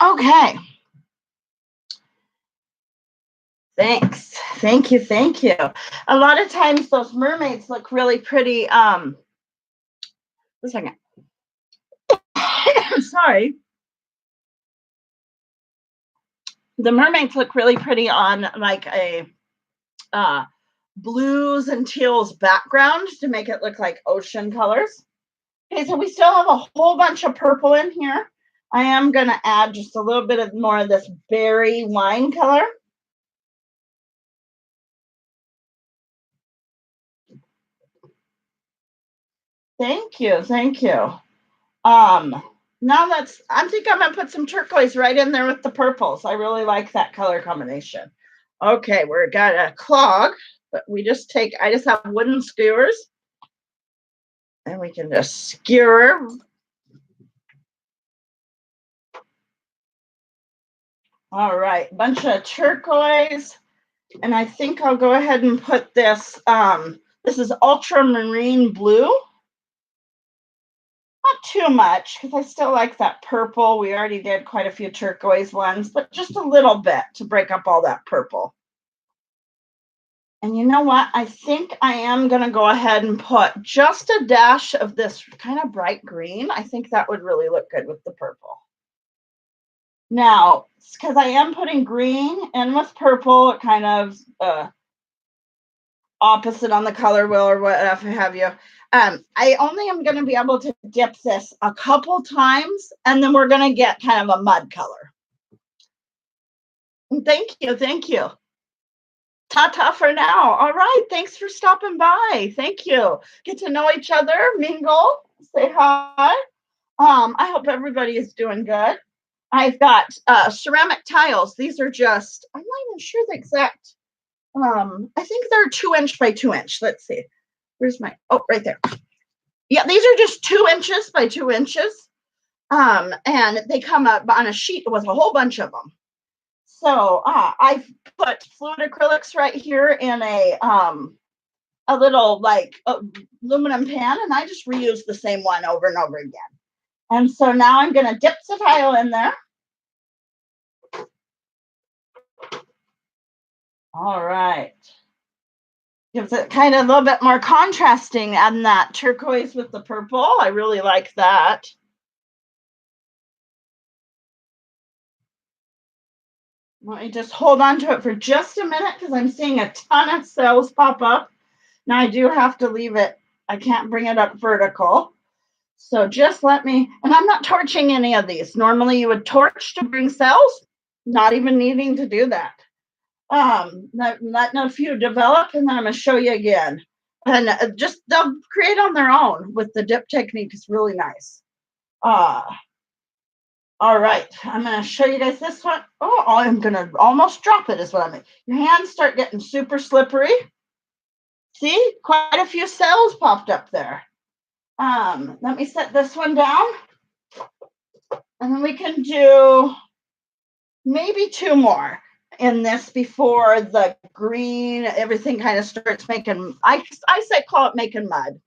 Okay. Thanks. Thank you. Thank you. A lot of times those mermaids look really pretty. A second. Sorry. The mermaids look really pretty on like a blues and teals background to make it look like ocean colors. Okay, so we still have a whole bunch of purple in here. I am going to add just a little bit of more of this berry wine color. Thank you. Thank you. Now I think I'm going to put some turquoise right in there with the purples. I really like that color combination. Okay, we've got a clog, but I just have wooden skewers, and we can just skewer. All right, bunch of turquoise, and I think I'll go ahead and put this. This is ultramarine blue. Not too much, because I still like that purple. We already did quite a few turquoise ones, but just a little bit to break up all that purple. And you know what? I think I am going to go ahead and put just a dash of this kind of bright green. I think that would really look good with the purple. Now, because I am putting green in with purple, it kind of opposite on the color wheel or whatever have you. I only am going to be able to dip this a couple times, and then we're going to get kind of a mud color. Thank you. Thank you. Ta-ta for now. All right. Thanks for stopping by. Thank you. Get to know each other, mingle, say hi. I hope everybody is doing good. I've got ceramic tiles. These are just, I'm not even sure the exact, I think they're 2 inch by 2 inch. Let's see. Where's my, oh, right there. Yeah, these are just 2 inches by 2 inches. And they come up on a sheet with a whole bunch of them. So I've put fluid acrylics right here in a little like aluminum pan, and I just reuse the same one over and over again. And so now I'm going to dip the tile in there. All right. Gives it kind of a little bit more contrasting, adding that turquoise with the purple. I really like that. Let me just hold on to it for just a minute because I'm seeing a ton of cells pop up. Now I do have to leave it. I can't bring it up vertical. So just let me, and I'm not torching any of these. Normally you would torch to bring cells, not even needing to do that. Letting a few develop, and then I'm going to show you again. And just they'll create on their own with the dip technique. It's really nice. All right, I'm going to show you guys this one. Oh, I'm going to almost drop it is what I mean. Your hands start getting super slippery. See, quite a few cells popped up there. Let me set this one down. And then we can do maybe 2 more in this before the green, everything kind of starts making, I say call it making mud.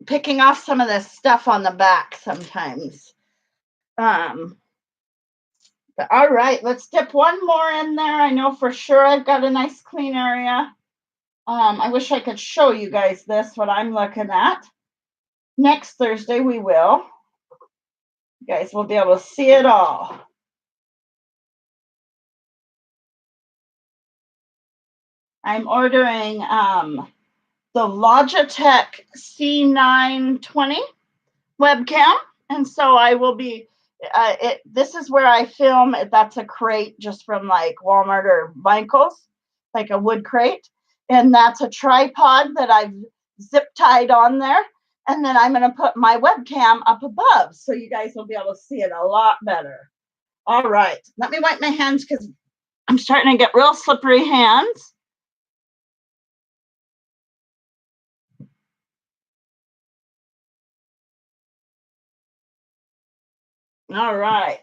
Picking off some of this stuff on the back sometimes. But all right, let's dip one more in there. I know for sure I've got a nice clean area. I wish I could show you guys this, what I'm looking at. Next Thursday we will. You guys will be able to see it all. I'm ordering the Logitech C920 webcam, and so I will be. This is where I film. That's a crate just from like Walmart or Michael's, like a wood crate, and that's a tripod that I've zip tied on there. And then I'm going to put my webcam up above, so you guys will be able to see it a lot better. All right, let me wipe my hands because I'm starting to get real slippery hands. All right.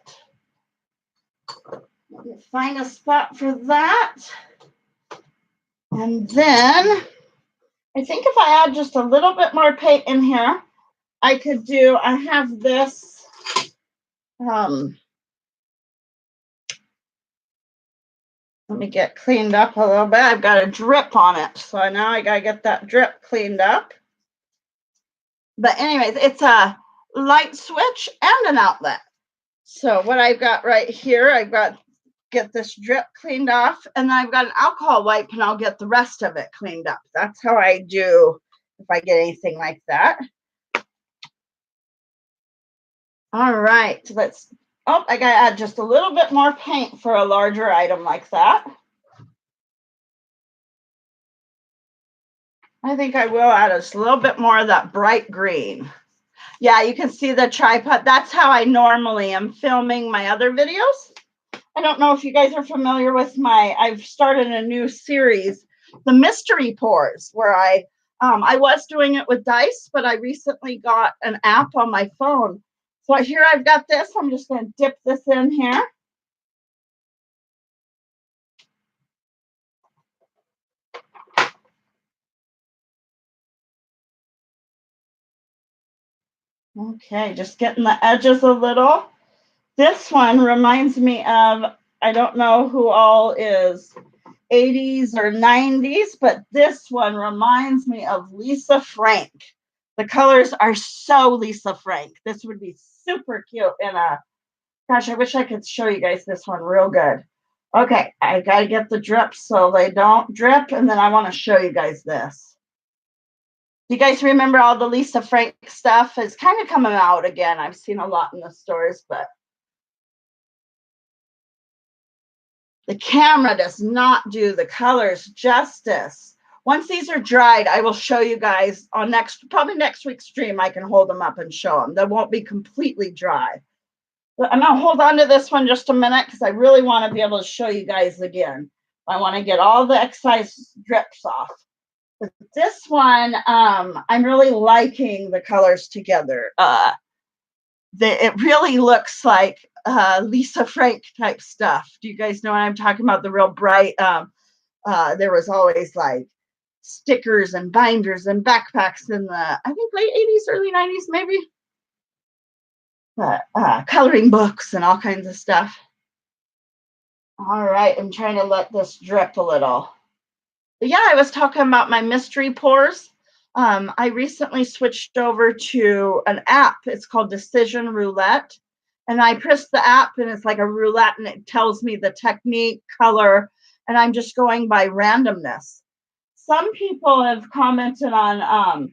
Let me find a spot for that. And then I think if I add just a little bit more paint in here, I could do, I have this, let me get cleaned up a little bit. I've got a drip on it. So now I got to get that drip cleaned up. But anyways, it's a light switch and an outlet. So what I've got right here, I've got get this drip cleaned off, and then I've got an alcohol wipe, and I'll get the rest of it cleaned up. That's how I do if I get anything like that. All right, oh, I gotta add just a little bit more paint for a larger item like that. I think I will add a little bit more of that bright green. Yeah, you can see the tripod. That's how I normally am filming my other videos. I don't know if you guys are familiar with I've started a new series, the mystery pours, where I was doing it with dice, but I recently got an app on my phone. So here I've got this. I'm just going to dip this in here. Okay, just getting the edges a little. This one reminds me of, I don't know who all is 80s or 90s, but this one reminds me of Lisa Frank. The colors are so Lisa Frank. This would be super cute in gosh, I wish I could show you guys this one real good. Okay, I gotta get the drips so they don't drip, and then I want to show you guys this. You guys remember all the Lisa Frank stuff is kind of coming out again. I've seen a lot in the stores, but the camera does not do the colors justice. Once these are dried, I will show you guys on probably next week's stream. I can hold them up and show them. They won't be completely dry. But I'm gonna hold on to this one just a minute because I really want to be able to show you guys again. I want to get all the excess drips off. But this one, I'm really liking the colors together. It really looks like Lisa Frank type stuff. Do you guys know what I'm talking about? The real bright. There was always like stickers and binders and backpacks in the, I think, late 80s, early 90s, maybe. Coloring books and all kinds of stuff. All right, I'm trying to let this drip a little. But yeah, I was talking about my mystery pours. I recently switched over to an app. It's called Decision Roulette. And I press the app and it's like a roulette and it tells me the technique, color, and I'm just going by randomness. Some people have commented on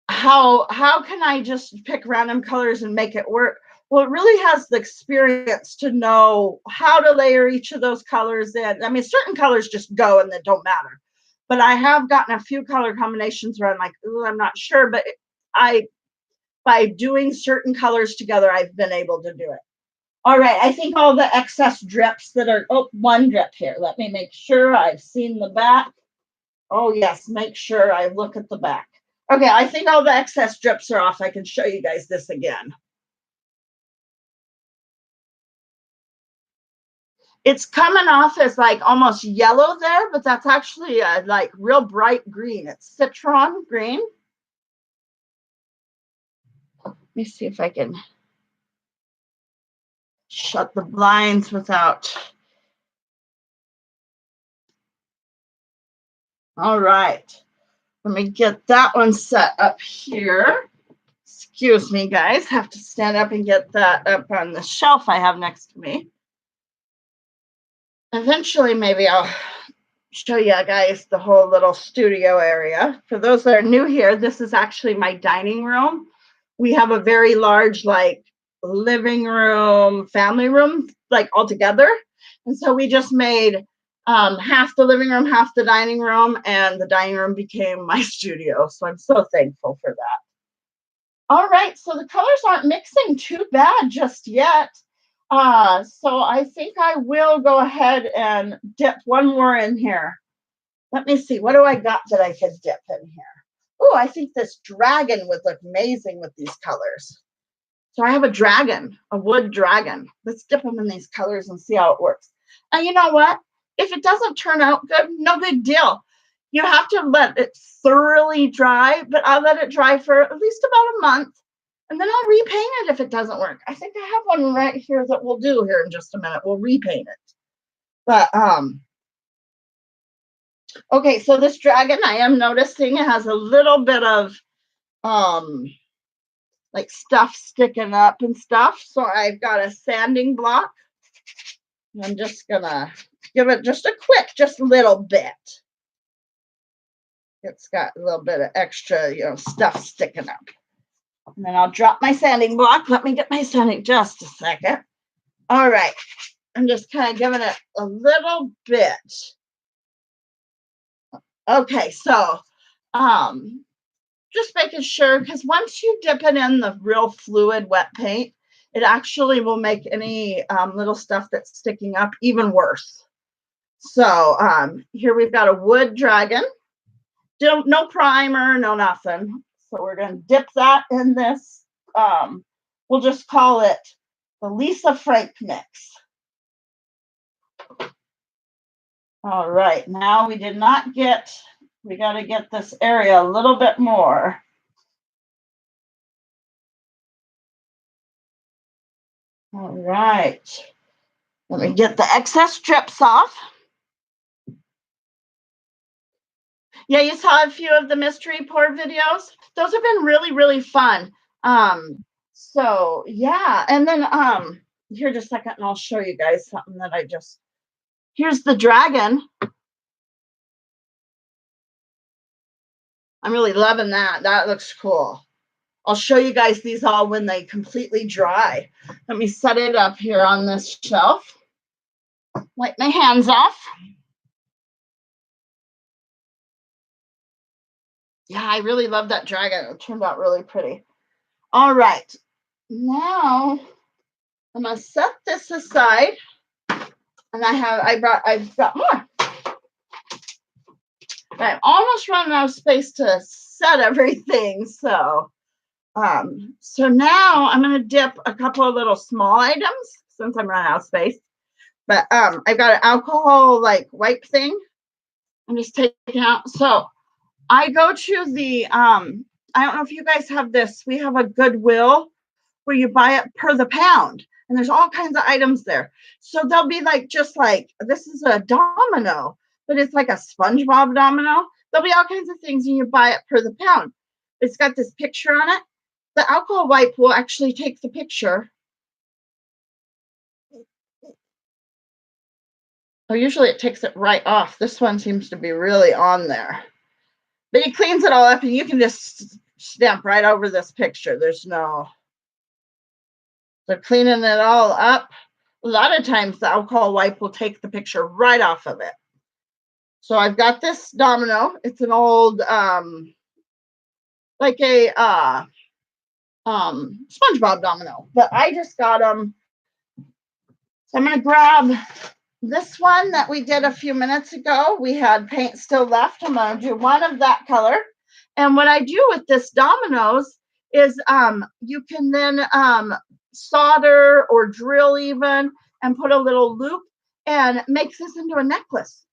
how can I just pick random colors and make it work? Well, it really has the experience to know how to layer each of those colors in. I mean, certain colors just go and they don't matter. But I have gotten a few color combinations where I'm like, ooh, I'm not sure. But by doing certain colors together, I've been able to do it. All right, I think all the excess drips that are, oh, one drip here. Let me make sure I've seen the back. Oh, yes, make sure I look at the back. Okay, I think all the excess drips are off. I can show you guys this again. It's coming off as like almost yellow there, but that's actually a like real bright green. It's citron green. Let me see if I can shut the blinds without. All right. Let me get that one set up here. Excuse me, guys. Have to stand up and get that up on the shelf I have next to me. Eventually, maybe I'll show you guys the whole little studio area. For those that are new here, this is actually my dining room. We have a very large, like, living room, family room, like, all together. And so we just made half the living room, half the dining room, and the dining room became my studio. So I'm so thankful for that. All right, so the colors aren't mixing too bad just yet. So I think I will go ahead and dip one more in here. Let me see, what do I got that I could dip in here? Oh, I think this dragon would look amazing with these colors. So I have a dragon, a wood dragon. Let's dip them in these colors and see how it works. And you know what? If it doesn't turn out good, no big deal. You have to let it thoroughly dry, but I'll let it dry for at least about a month. And then I'll repaint it if it doesn't work. I think I have one right here that we'll do here in just a minute. We'll repaint it. But okay, so this dragon, I am noticing it has a little bit of like stuff sticking up and stuff. So I've got a sanding block. I'm just gonna give it just a quick, just a little bit. It's got a little bit of extra, stuff sticking up. And then I'll drop my sanding block. Let me get my sanding just a second. All right. I'm just kind of giving it a little bit. Okay, so just making sure, because once you dip it in the real fluid wet paint, it actually will make any little stuff that's sticking up even worse. So here we've got a wood dragon. No primer, no nothing. So we're going to dip that in this. We'll just call it the Lisa Frank mix. All right, now we did not get, we got to get this area a little bit more. All right, let me get the excess drips off. Yeah, you saw a few of the mystery pour videos. Those have been really, really fun. So yeah, and then here just a second, and I'll show you guys something that I just. Here's the dragon. I'm really loving that. That looks cool. I'll show you guys these all when they completely dry. Let me set it up here on this shelf. Wipe my hands off. Yeah, I really love that dragon. It turned out really pretty. All right. Now I'm gonna set this aside. And I've got more. I'm almost running out of space to set everything. So now I'm going to dip a couple of little small items since I'm running out of space. But I've got an alcohol like wipe thing. I'm just taking out. So I go to the, I don't know if you guys have this. We have a Goodwill where you buy it per the pound. And there's all kinds of items there. So they'll be like, just like, this is a domino, but it's like a SpongeBob domino. There'll be all kinds of things and you buy it per the pound. It's got this picture on it. The alcohol wipe will actually take the picture. Oh, usually it takes it right off. This one seems to be really on there. But he cleans it all up and you can just stamp right over this picture. There's no. They're cleaning it all up. A lot of times the alcohol wipe will take the picture right off of it. So I've got this domino. It's an old, like a SpongeBob domino, but I just got them. So I'm going to grab this one that we did a few minutes ago. We had paint still left. I'm going to do one of that color. And what I do with this dominoes is you can then solder or drill even and put a little loop and make this into a necklace.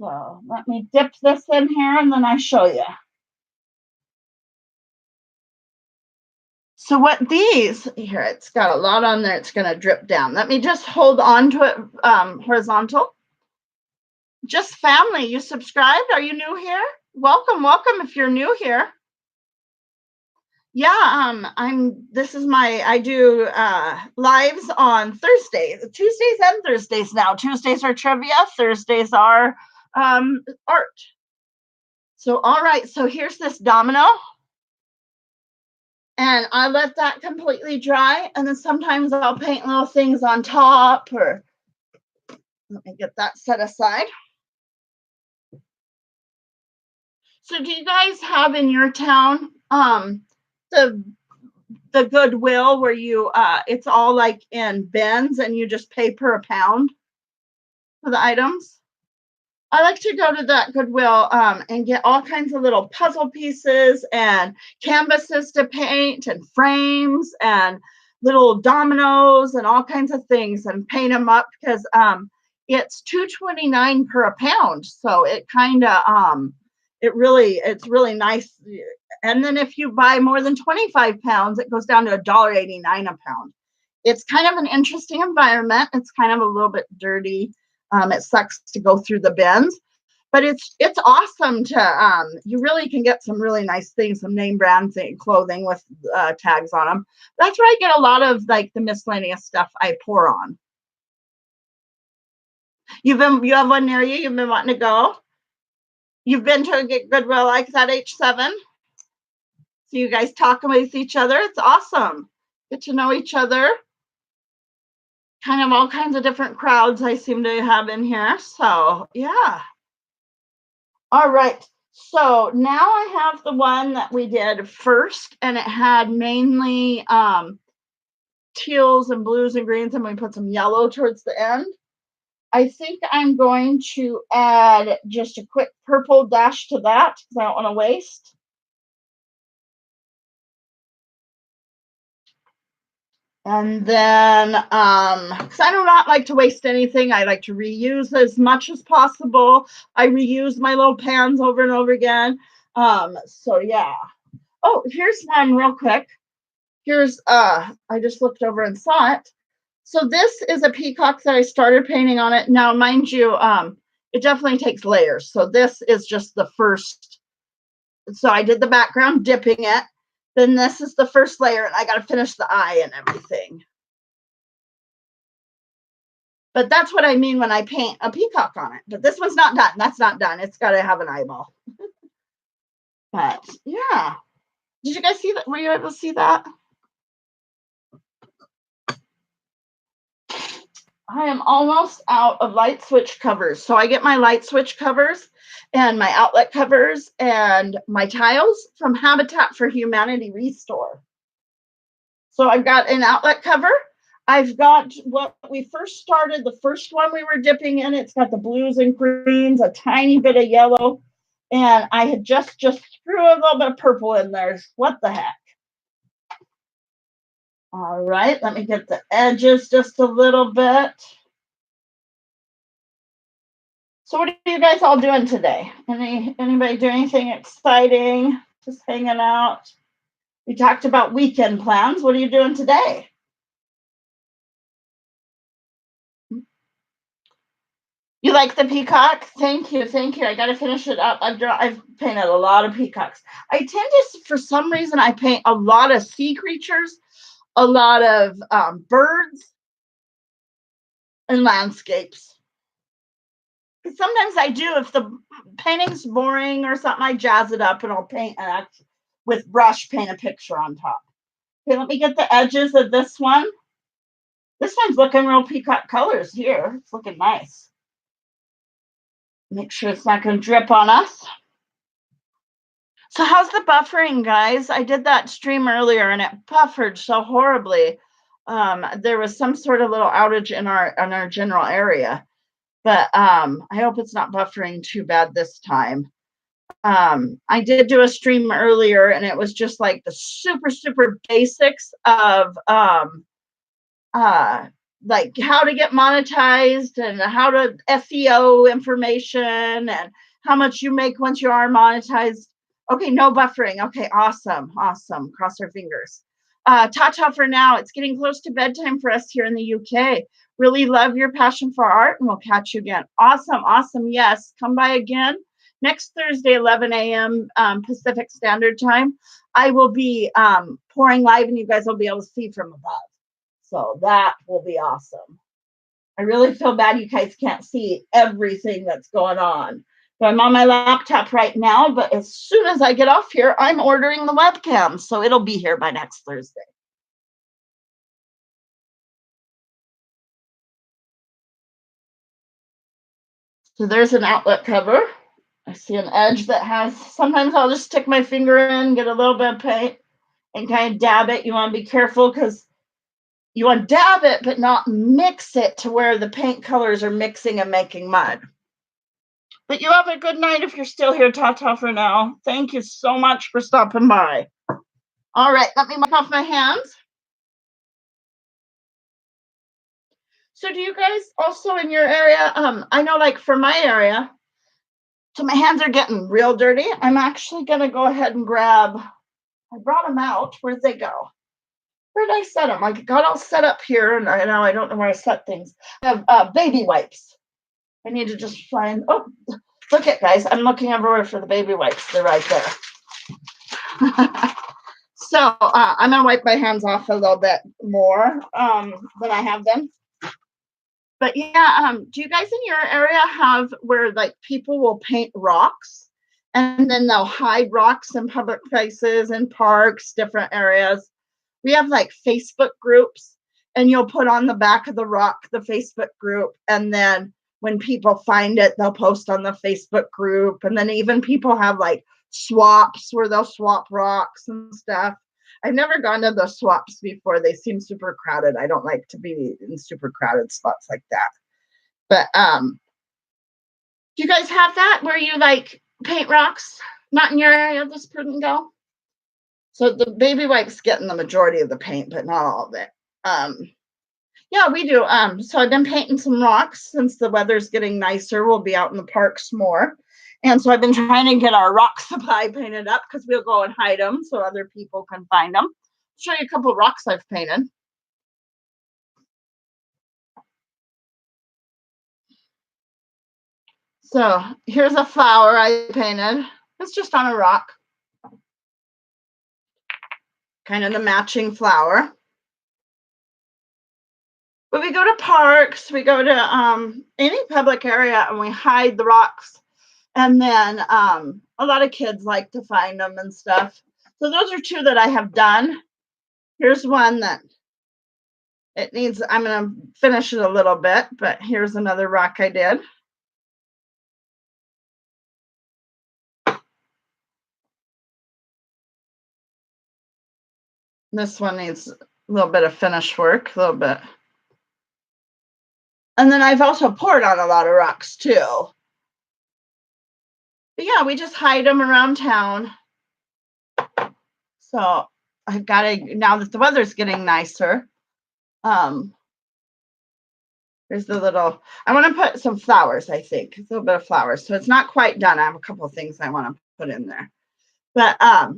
So let me dip this in here and then I show you. So what these, here, it's got a lot on there. It's going to drip down. Let me just hold on to it horizontal. Just family, you subscribed? Are you new here? Welcome, welcome if you're new here. Yeah, I do lives on Thursdays, Tuesdays and Thursdays now. Tuesdays are trivia, Thursdays are art. So, all right, so here's this domino. And I let that completely dry. And then sometimes I'll paint little things on top or let me get that set aside. So do you guys have in your town the Goodwill where you it's all like in bins and you just pay per pound for the items? I like to go to that Goodwill and get all kinds of little puzzle pieces and canvases to paint and frames and little dominoes and all kinds of things and paint them up because it's $2.29 per pound. So it kind of it's really nice. And then if you buy more than 25 pounds, it goes down to $1.89 a pound. It's kind of an interesting environment. It's kind of a little bit dirty. It sucks to go through the bins, but it's awesome to you really can get some really nice things, some name brand clothing with tags on them. That's where I get a lot of like the miscellaneous stuff I pour on. You have one near you? You've been wanting to go? You've been to a Goodwill like that, H7? So you guys talking with each other. It's awesome. Get to know each other. Kind of all kinds of different crowds I seem to have in here. So yeah. All right. So now I have the one that we did first, and it had mainly teals and blues and greens, and we put some yellow towards the end. I think I'm going to add just a quick purple dash to that because I don't want to waste. And then, because I do not like to waste anything, I like to reuse as much as possible. I reuse my little pans over and over again. So yeah. Oh, here's one real quick. Here's, I just looked over and saw it. So this is a peacock that I started painting on it. Now, mind you, it definitely takes layers. So this is just the first. So I did the background, dipping it. Then this is the first layer, and I got to finish the eye and everything. But that's what I mean when I paint a peacock on it. But this one's not done. That's not done. It's got to have an eyeball. But yeah. Did you guys see that? Were you able to see that? I am almost out of light switch covers. So I get my light switch covers and my outlet covers and my tiles from Habitat for Humanity Restore. So I've got an outlet cover. I've got what we first started, the first one we were dipping in. It's got the blues and greens, a tiny bit of yellow. And I had just threw a little bit of purple in there. What the heck? All right, let me get the edges just a little bit. So what are you guys all doing today? Anybody doing anything exciting? Just hanging out? We talked about weekend plans. What are you doing today? You like the peacock? Thank you, thank you. I got to finish it up. I've painted a lot of peacocks. I tend to, for some reason, I paint a lot of sea creatures, a lot of birds, and landscapes. Sometimes I do. If the painting's boring or something, I jazz it up and I'll paint with brush, paint a picture on top. Okay, let me get the edges of this one. This one's looking real peacock colors here. It's looking nice. Make sure it's not going to drip on us. So how's the buffering, guys? I did that stream earlier and it buffered so horribly. There was some sort of little outage in our general area. But I hope it's not buffering too bad this time. I did do a stream earlier, and it was just like the super basics of like how to get monetized and how to SEO information and how much you make once you are monetized. Okay, no buffering. Okay, awesome. Cross our fingers. Ta-ta for now. It's getting close to bedtime for us here in the UK. Really love your passion for art, and we'll catch you again. Awesome. Yes, come by again next Thursday, 11 a.m. Pacific Standard Time. I will be pouring live, and you guys will be able to see from above. So that will be awesome. I really feel bad you guys can't see everything that's going on. So I'm on my laptop right now, but as soon as I get off here, I'm ordering the webcam, so it'll be here by next Thursday. So there's an outlet cover. I see an edge that has, sometimes I'll just stick my finger in, get a little bit of paint, and kind of dab it. You want to be careful because you want to dab it, but not mix it to where the paint colors are mixing and making mud. But you have a good night if you're still here. Ta-ta for now. Thank you so much for stopping by. All right, let me wipe off my hands. So do you guys also in your area, I know like for my area, so my hands are getting real dirty. I'm actually going to go ahead and grab, I brought them out. Where'd they go? Where did I set them? I got all set up here, and I don't know where I set things. I have baby wipes. I need to just find, oh, look at guys. I'm looking everywhere for the baby wipes. They're right there. So I'm going to wipe my hands off a little bit more than I have them. But yeah, do you guys in your area have where like people will paint rocks And then they'll hide rocks in public places and parks, different areas. We have like Facebook groups, and you'll put on the back of the rock the Facebook group, and then when people find it, they'll post on the Facebook group. And then even people have like swaps where they'll swap rocks and stuff. I've never gone to the swaps before. They seem super crowded. I don't like to be in super crowded spots like that. But do you guys have that where you like paint rocks? Not in your area, this couldn't go. So the baby wife's getting the majority of the paint, but not all of it. Yeah, we do. So I've been painting some rocks since the weather's getting nicer. We'll be out in the parks more. And so I've been trying to get our rock supply painted up because we'll go and hide them so other people can find them. I'll show you a couple of rocks I've painted. So here's a flower I painted. It's just on a rock. Kind of the matching flower. But we go to parks, we go to any public area, and we hide the rocks. And then a lot of kids like to find them and stuff. So those are two that I have done. Here's one that it needs, I'm going to finish it a little bit, but here's another rock I did. This one needs a little bit of finish work, a little bit. And then I've also poured on a lot of rocks too. But yeah, we just hide them around town. So I've got to, now that the weather's getting nicer, there's the little, I want to put some flowers, I think, a little bit of flowers. So it's not quite done. I have a couple of things I want to put in there. But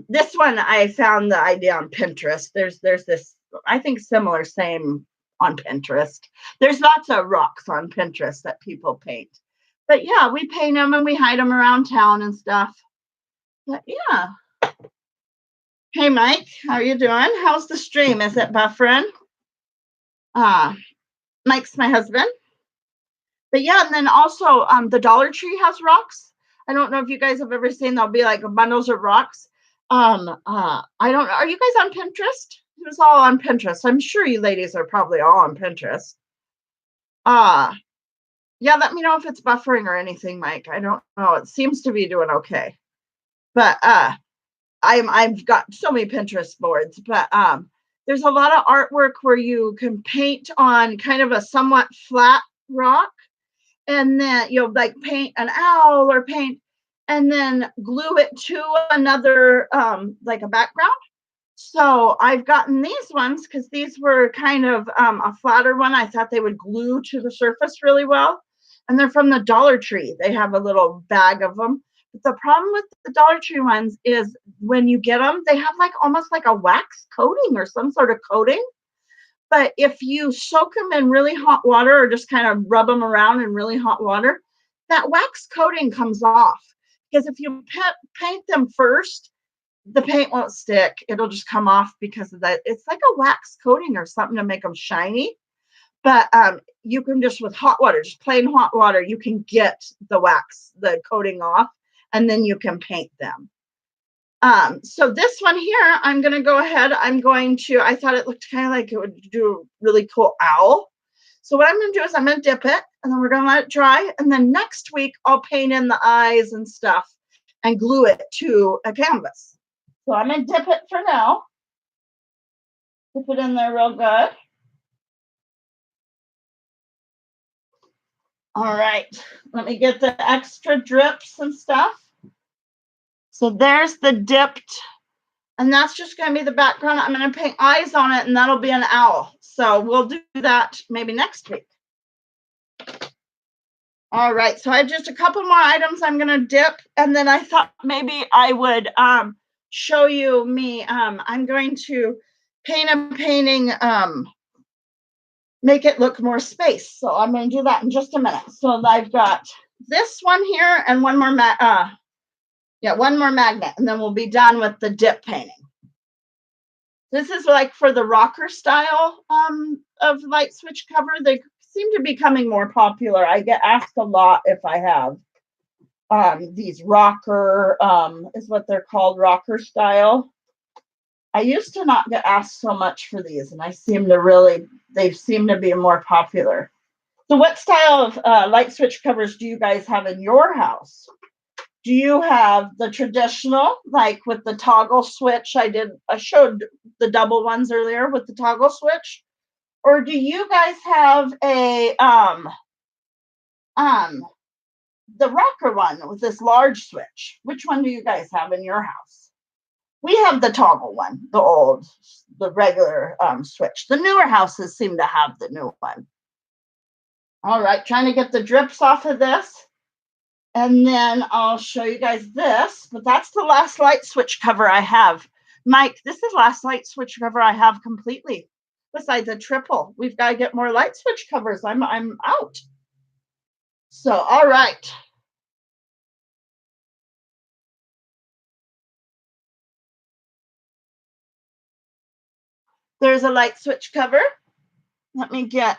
this one, I found the idea on Pinterest. There's this, I think, similar, same on Pinterest. There's lots of rocks on Pinterest that people paint. But yeah, we paint them and we hide them around town and stuff. But yeah. Hey, Mike, how are you doing? How's the stream? Is it buffering? Mike's my husband. But yeah, and then also the Dollar Tree has rocks. I don't know if you guys have ever seen, there'll be like bundles of rocks. I don't know. Are you guys on Pinterest? It was all on Pinterest. I'm sure you ladies are probably all on Pinterest. Yeah, let me know if it's buffering or anything, Mike. I don't know. It seems to be doing okay. But I've got so many Pinterest boards, but there's a lot of artwork where you can paint on kind of a somewhat flat rock, and then you'll like paint an owl or paint and then glue it to another like a background. So I've gotten these ones because these were kind of a flatter one. I thought they would glue to the surface really well. And they're from the Dollar Tree. They have a little bag of them. But the problem with the Dollar Tree ones is when you get them, they have like almost like a wax coating or some sort of coating. But if you soak them in really hot water or just kind of rub them around in really hot water, that wax coating comes off. Because if you paint them first, the paint won't stick. It'll just come off because of that. It's like a wax coating or something to make them shiny. But you can just, with hot water, just plain hot water, you can get the wax, the coating off, and then you can paint them. So this one here, I'm going to go ahead. I thought it looked kind of like it would do a really cool owl. So what I'm going to do is I'm going to dip it, and then we're going to let it dry. And then next week, I'll paint in the eyes and stuff and glue it to a canvas. So I'm going to dip it for now. Dip it in there real good. All right, let me get the extra drips and stuff. So there's the dipped, and that's just going to be the background. I'm going to paint eyes on it, and that'll be an owl. So we'll do that maybe next week. All right, so I have just a couple more items I'm going to dip, and then I thought maybe I would show you me. I'm going to paint a painting, make it look more space. So I'm going to do that in just a minute. So I've got this one here and one more magnet, and then we'll be done with the dip painting. This is like for the rocker style of light switch cover. They seem to be becoming more popular. I get asked a lot if I have. these rocker, is what they're called, rocker style. I used to not get asked so much for these, and they seem to be more popular. So what style of light switch covers do you guys have in your house? Do you have the traditional, like with the toggle switch? I showed the double ones earlier with the toggle switch. Or do you guys have the rocker one with this large switch? Which one do you guys have in your house? We have the toggle one, the regular switch. The newer houses seem to have the new one. All right, trying to get the drips off of this. And then I'll show you guys this, but that's the last light switch cover I have. Mike, this is the last light switch cover I have completely. Besides a triple, we've got to get more light switch covers. I'm out. So, all right. There's a light switch cover. Let me get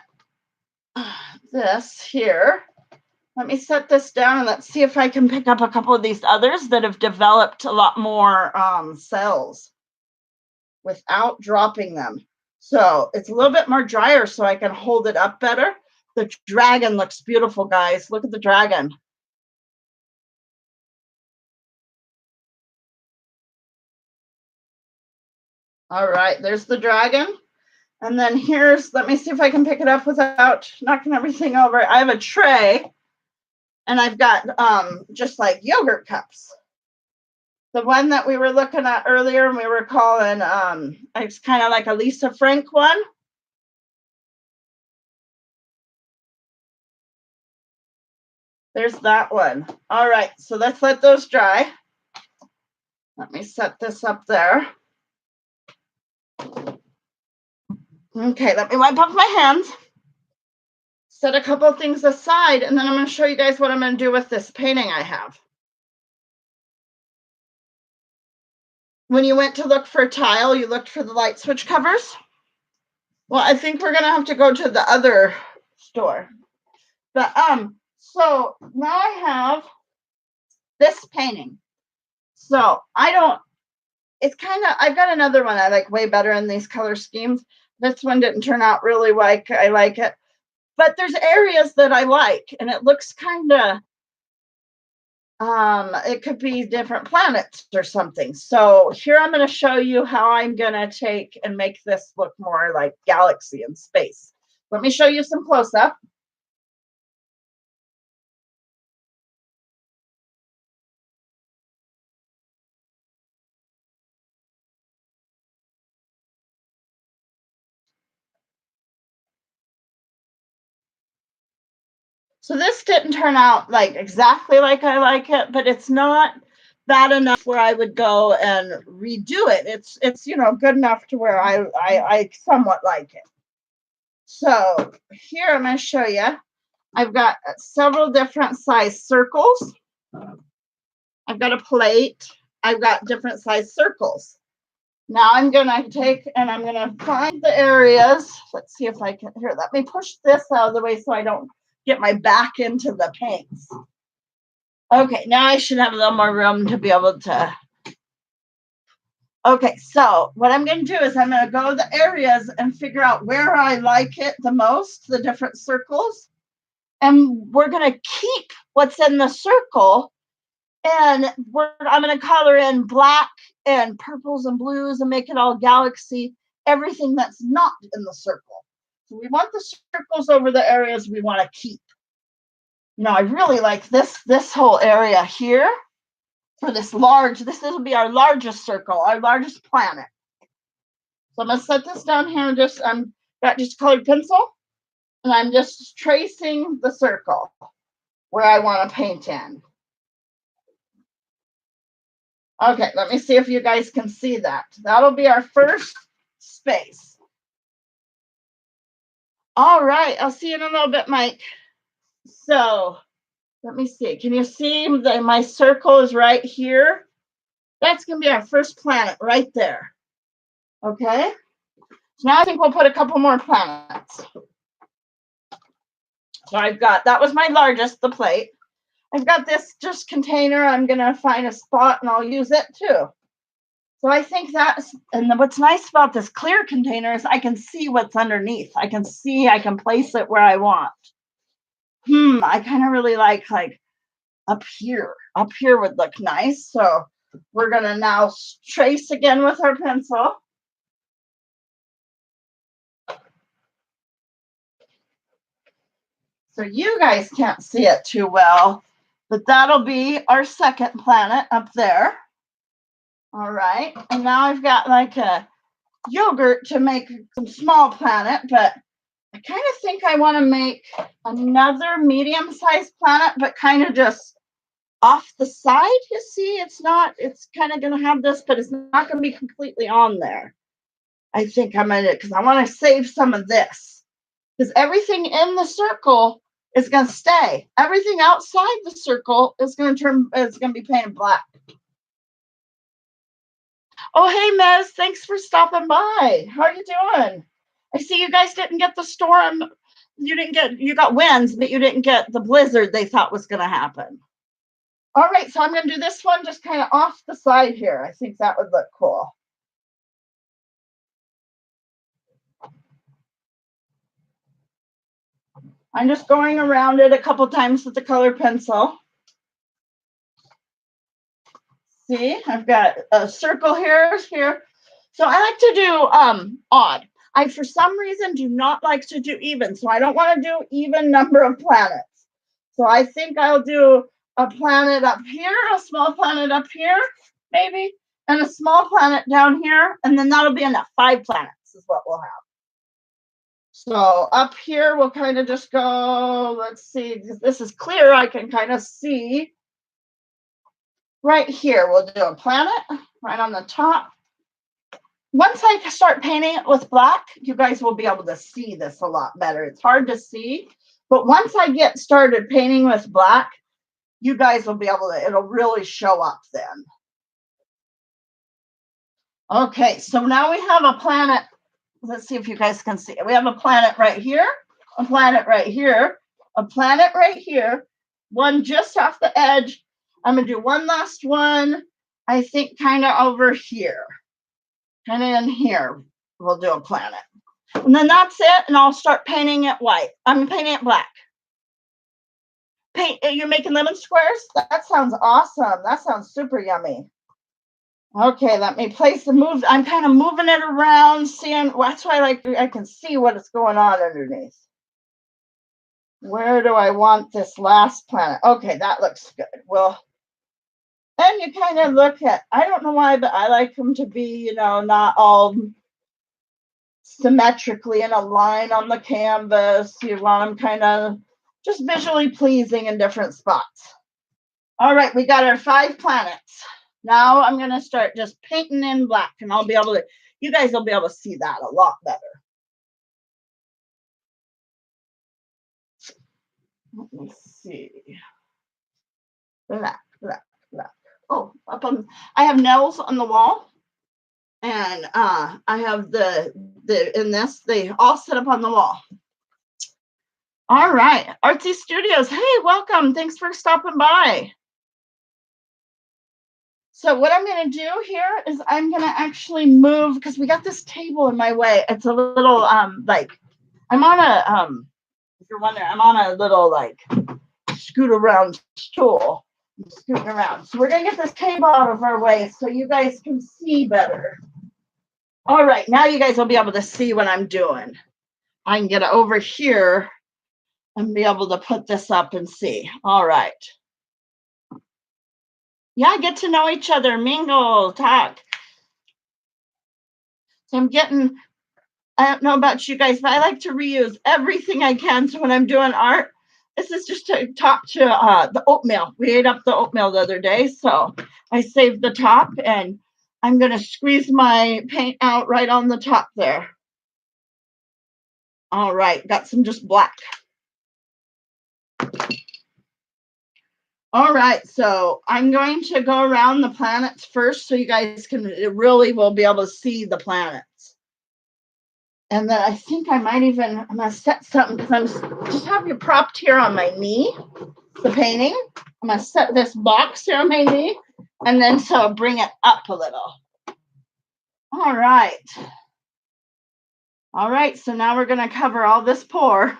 this here. Let me set this down and let's see if I can pick up a couple of these others that have developed a lot more cells without dropping them. So it's a little bit more drier so I can hold it up better. The dragon looks beautiful, guys. Look at the dragon. All right, there's the dragon. And then let me see if I can pick it up without knocking everything over. I have a tray and I've got just like yogurt cups. The one that we were looking at earlier, and we were calling, it's kind of like a Lisa Frank one. There's that one. All right, so let's let those dry. Let me set this up there. Okay, let me wipe off my hands. Set a couple of things aside, and then I'm going to show you guys what I'm going to do with this painting I have. When you went to look for a tile, you looked for the light switch covers? Well, I think we're going to have to go to the other store. But so now I have this painting. So I've got another one I like way better in these color schemes. This one didn't turn out really like I like it. But there's areas that I like, and it looks kind of, it could be different planets or something. So here I'm going to show you how I'm going to take and make this look more like galaxy and space. Let me show you some close-up. So this didn't turn out like exactly like I like it, but it's not bad enough where I would go and redo it. It's good enough to where I somewhat like it. So here I'm going to show you. I've got several different size circles. I've got a plate. I've got different size circles. Now I'm going to take and I'm going to find the areas. Let's see if I can. Here, let me push this out of the way so I don't get my back into the paints. Okay, now I should have a little more room to be able to. Okay, so what I'm going to do is I'm going to go to the areas and figure out where I like it the most, the different circles. And we're going to keep what's in the circle. And I'm going to color in black and purples and blues and make it all galaxy, everything that's not in the circle. So we want the circles over the areas we want to keep. I really like this whole area here for this will be our largest circle, our largest planet. So I'm going to set this down here and got just colored pencil, and I'm just tracing the circle where I want to paint in. Okay, let me see if you guys can see that. That'll be our first space. All right, I'll see you in a little bit, Mike. So let me see. Can you see that my circle is right here? That's going to be our first planet right there. Okay. So now I think we'll put a couple more planets. So that was my largest, the plate. I've got this just container. I'm going to find a spot and I'll use it too. So I think that's, and what's nice about this clear container is I can see what's underneath. I can place it where I want. I kind of really like up here. Up here would look nice. So we're going to now trace again with our pencil. So you guys can't see it too well, but that'll be our second planet up there. All right. And now I've got like a yogurt to make some small planet, but I kind of think I want to make another medium-sized planet, but kind of just off the side. You see, it's kind of going to have this, but it's not going to be completely on there. I think I'm going to, because I want to save some of this, because everything in the circle is going to stay. Everything outside the circle is going to be painted black. Oh, hey, Mez, thanks for stopping by. How are you doing? I see you guys didn't get the storm. You got winds, but you didn't get the blizzard they thought was going to happen. All right, so I'm going to do this one just kind of off the side here. I think that would look cool. I'm just going around it a couple times with the color pencil. See, I've got a circle here. So I like to do odd. I, for some reason, do not like to do even. So I don't want to do even number of planets. So I think I'll do a planet up here, a small planet up here, maybe, and a small planet down here. And then that'll be enough. 5 planets is what we'll have. So up here, we'll kind of just go, let's see, this is clear. I can kind of see. Right here, we'll do a planet right on the top. Once I start painting it with black, you guys will be able to see this a lot better. It's hard to see, but once I get started painting with black, you guys will be able to, it'll really show up then. Okay, so now we have a planet. Let's see if you guys can see it. We have a planet right here, a planet right here, a planet right here, one just off the edge. I'm going to do one last one, I think kind of over here. And in here, we'll do a planet. And then that's it, and I'll start painting it white. I'm painting it black. You're making lemon squares? That sounds awesome. That sounds super yummy. Okay, let me place and move. I'm kind of moving it around, seeing, that's why I can see what is going on underneath. Where do I want this last planet? Okay, that looks good. Well, and you kind of look at, I don't know why, but I like them to be, not all symmetrically in a line on the canvas. You want them kind of just visually pleasing in different spots. All right, we got our 5 planets. Now I'm going to start just painting in black, and I'll be able to, you guys will be able to see that a lot better. Let me see. Black. Oh, I have nails on the wall, and I have they all set up on the wall. All right, Artsy Studios. Hey, welcome. Thanks for stopping by. So what I'm going to do here is I'm going to actually move, because we got this table in my way. It's a little I'm on a if you're wondering, I'm on a little scoot around stool. I'm scooting around. So we're going to get this table out of our way so you guys can see better. All right, now you guys will be able to see what I'm doing. I can get it over here and be able to put this up and see. All right. Yeah, get to know each other, mingle, talk. So I don't know about you guys, but I like to reuse everything I can. So when I'm doing art, this is just to talk to the oatmeal. We ate up the oatmeal the other day, so I saved the top, and I'm going to squeeze my paint out right on the top there. All right, got some just black. All right, so I'm going to go around the planets first so you guys really will be able to see the planets. And then I think I might even, I'm going to set something, because I'm just have you propped here on my knee, the painting. I'm going to set this box here maybe, and then so bring it up a little. All right. All right, so now we're going to cover all this pour.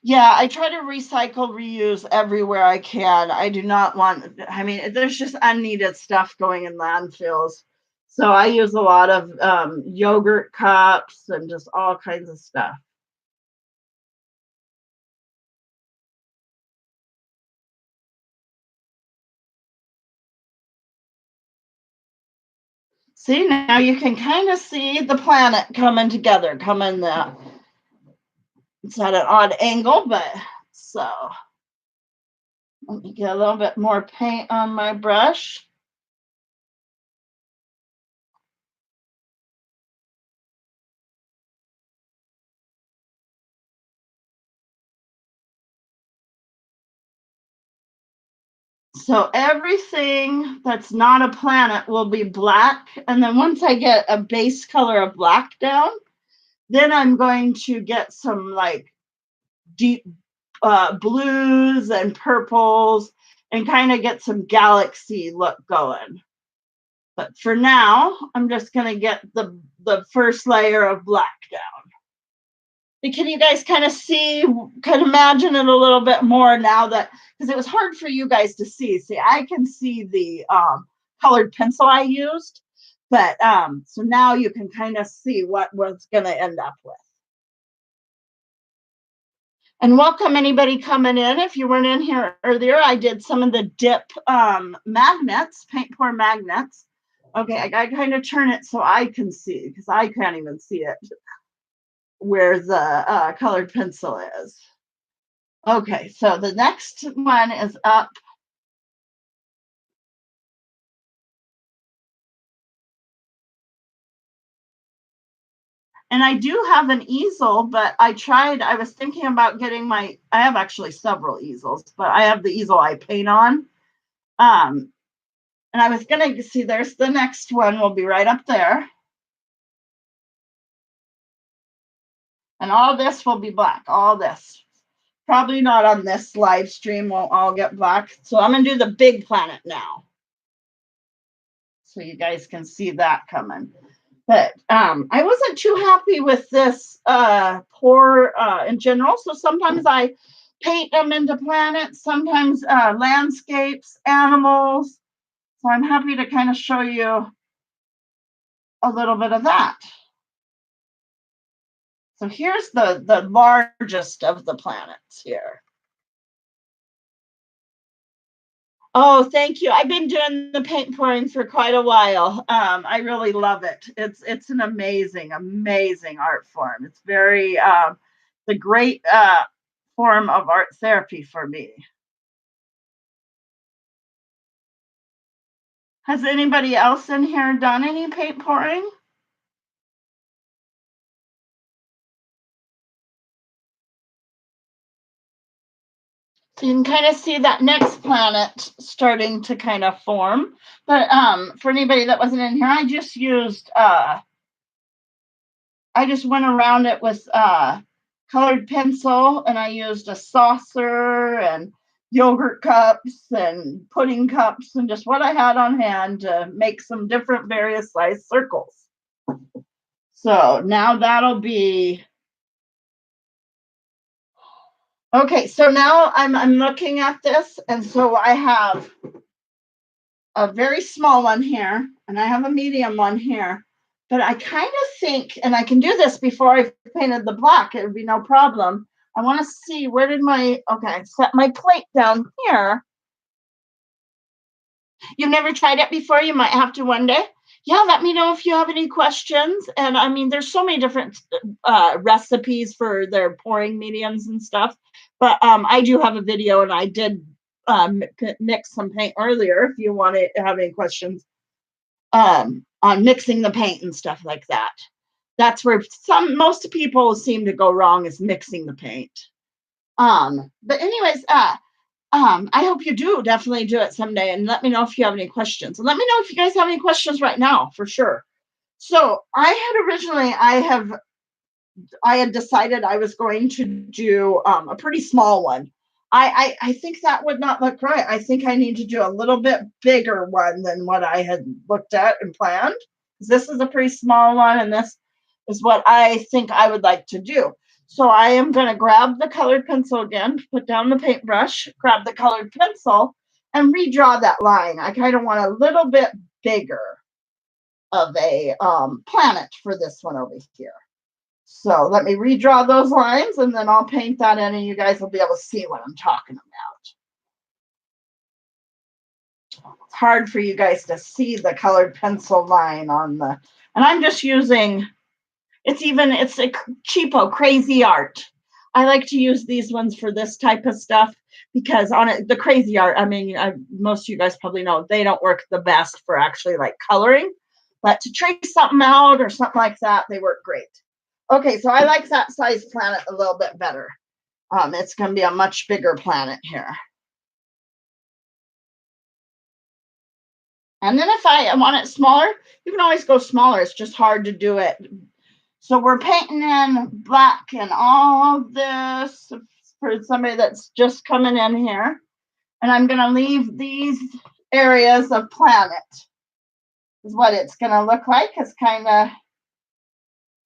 Yeah, I try to recycle, reuse everywhere I can. I do not want, I mean, there's just unneeded stuff going in landfills. So I use a lot of yogurt cups and just all kinds of stuff. See, now you can kind of see the planet coming together, it's at an odd angle, but so let me get a little bit more paint on my brush. So everything that's not a planet will be black. And then once I get a base color of black down, then I'm going to get some like deep blues and purples and kind of get some galaxy look going. But for now, I'm just going to get the first layer of black down. Can you guys kind of imagine it a little bit more now that, because it was hard for you guys to see. See, I can see the colored pencil I used, but so now you can kind of see what was going to end up with. And welcome anybody coming in. If you weren't in here earlier, I did some of the dip magnets, paint pour magnets. Okay, I got to kind of turn it so I can see, because I can't even see it where the colored pencil is. Okay, so the next one is up. And I do have an easel, but I was thinking about getting I have actually several easels, but I have the easel I paint on. And I was going to see, there's the next one will be right up there. And all this will be black, all this. Probably not on this live stream, won't all get black. So I'm going to do the big planet now, so you guys can see that coming. But I wasn't too happy with this pour in general. So sometimes I paint them into planets, sometimes landscapes, animals. So I'm happy to kind of show you a little bit of that. So here's the largest of the planets here. Oh, thank you. I've been doing the paint pouring for quite a while. I really love it. It's an amazing, amazing art form. It's very the great form of art therapy for me. Has anybody else in here done any paint pouring? So you can kind of see that next planet starting to kind of form. But for anybody that wasn't in here, I just used, I just went around it with colored pencil, and I used a saucer and yogurt cups and pudding cups and just what I had on hand to make some different various size circles. So now that'll be okay. So now I'm looking at this, and so I have a very small one here, and I have a medium one here. But I kind of think, and I can do this before I painted the black, it would be no problem. I want to see, where did I set my plate down here. You've never tried it before? You might have to one day. Yeah, let me know if you have any questions. And I mean, there's so many different recipes for their pouring mediums and stuff. But I do have a video, and I did mix some paint earlier if you want to have any questions on mixing the paint and stuff like that. That's where most people seem to go wrong, is mixing the paint. But anyways, I hope you definitely do it someday, and let me know if you have any questions. And let me know if you guys have any questions right now, for sure. So I had decided I was going to do a pretty small one. I think that would not look right. I think I need to do a little bit bigger one than what I had looked at and planned. This is a pretty small one, and this is what I think I would like to do. So I am going to grab the colored pencil again, put down the paintbrush, grab the colored pencil, and redraw that line. I kind of want a little bit bigger of a planet for this one over here. So let me redraw those lines and then I'll paint that in and you guys will be able to see what I'm talking about. It's hard for you guys to see the colored pencil line on the, and I'm just using, it's a cheapo, crazy art. I like to use these ones for this type of stuff because on it, the crazy art, I mean, most of you guys probably know they don't work the best for actually like coloring, but to trace something out or something like that, they work great. Okay, so I like that size planet a little bit better. It's going to be a much bigger planet here. And then if I want it smaller, you can always go smaller. It's just hard to do it. So we're painting in black and all of this for somebody that's just coming in here. And I'm going to leave these areas of planet is what it's going to look like. It's kind of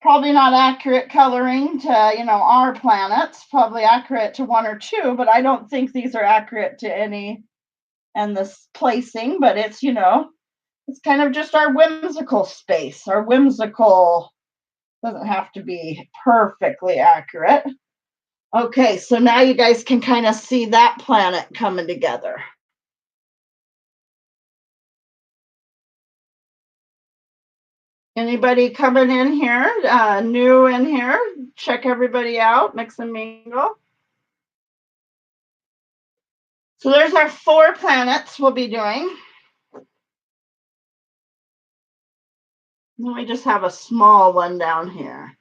probably not accurate coloring to, you know, our planets, probably accurate to one or two, but I don't think these are accurate to any and this placing, but it's, you know, it's kind of just our whimsical space, our whimsical, doesn't have to be perfectly accurate. Okay, so now you guys can kind of see that planet coming together. Anybody coming in here, new in here? Check everybody out, mix and mingle. So there's our 4 planets we'll be doing. Then we just have a small one down here.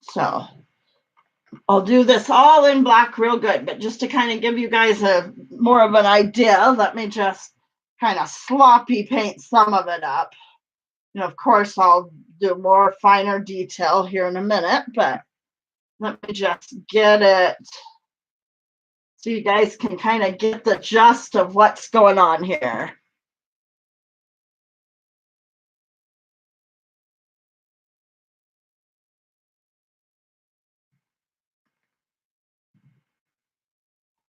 So I'll do this all in black real good, but just to kind of give you guys a more of an idea, let me just kind of sloppy paint some of it up. And of course, I'll do more finer detail here in a minute, but let me just get it so you guys can kind of get the gist of what's going on here.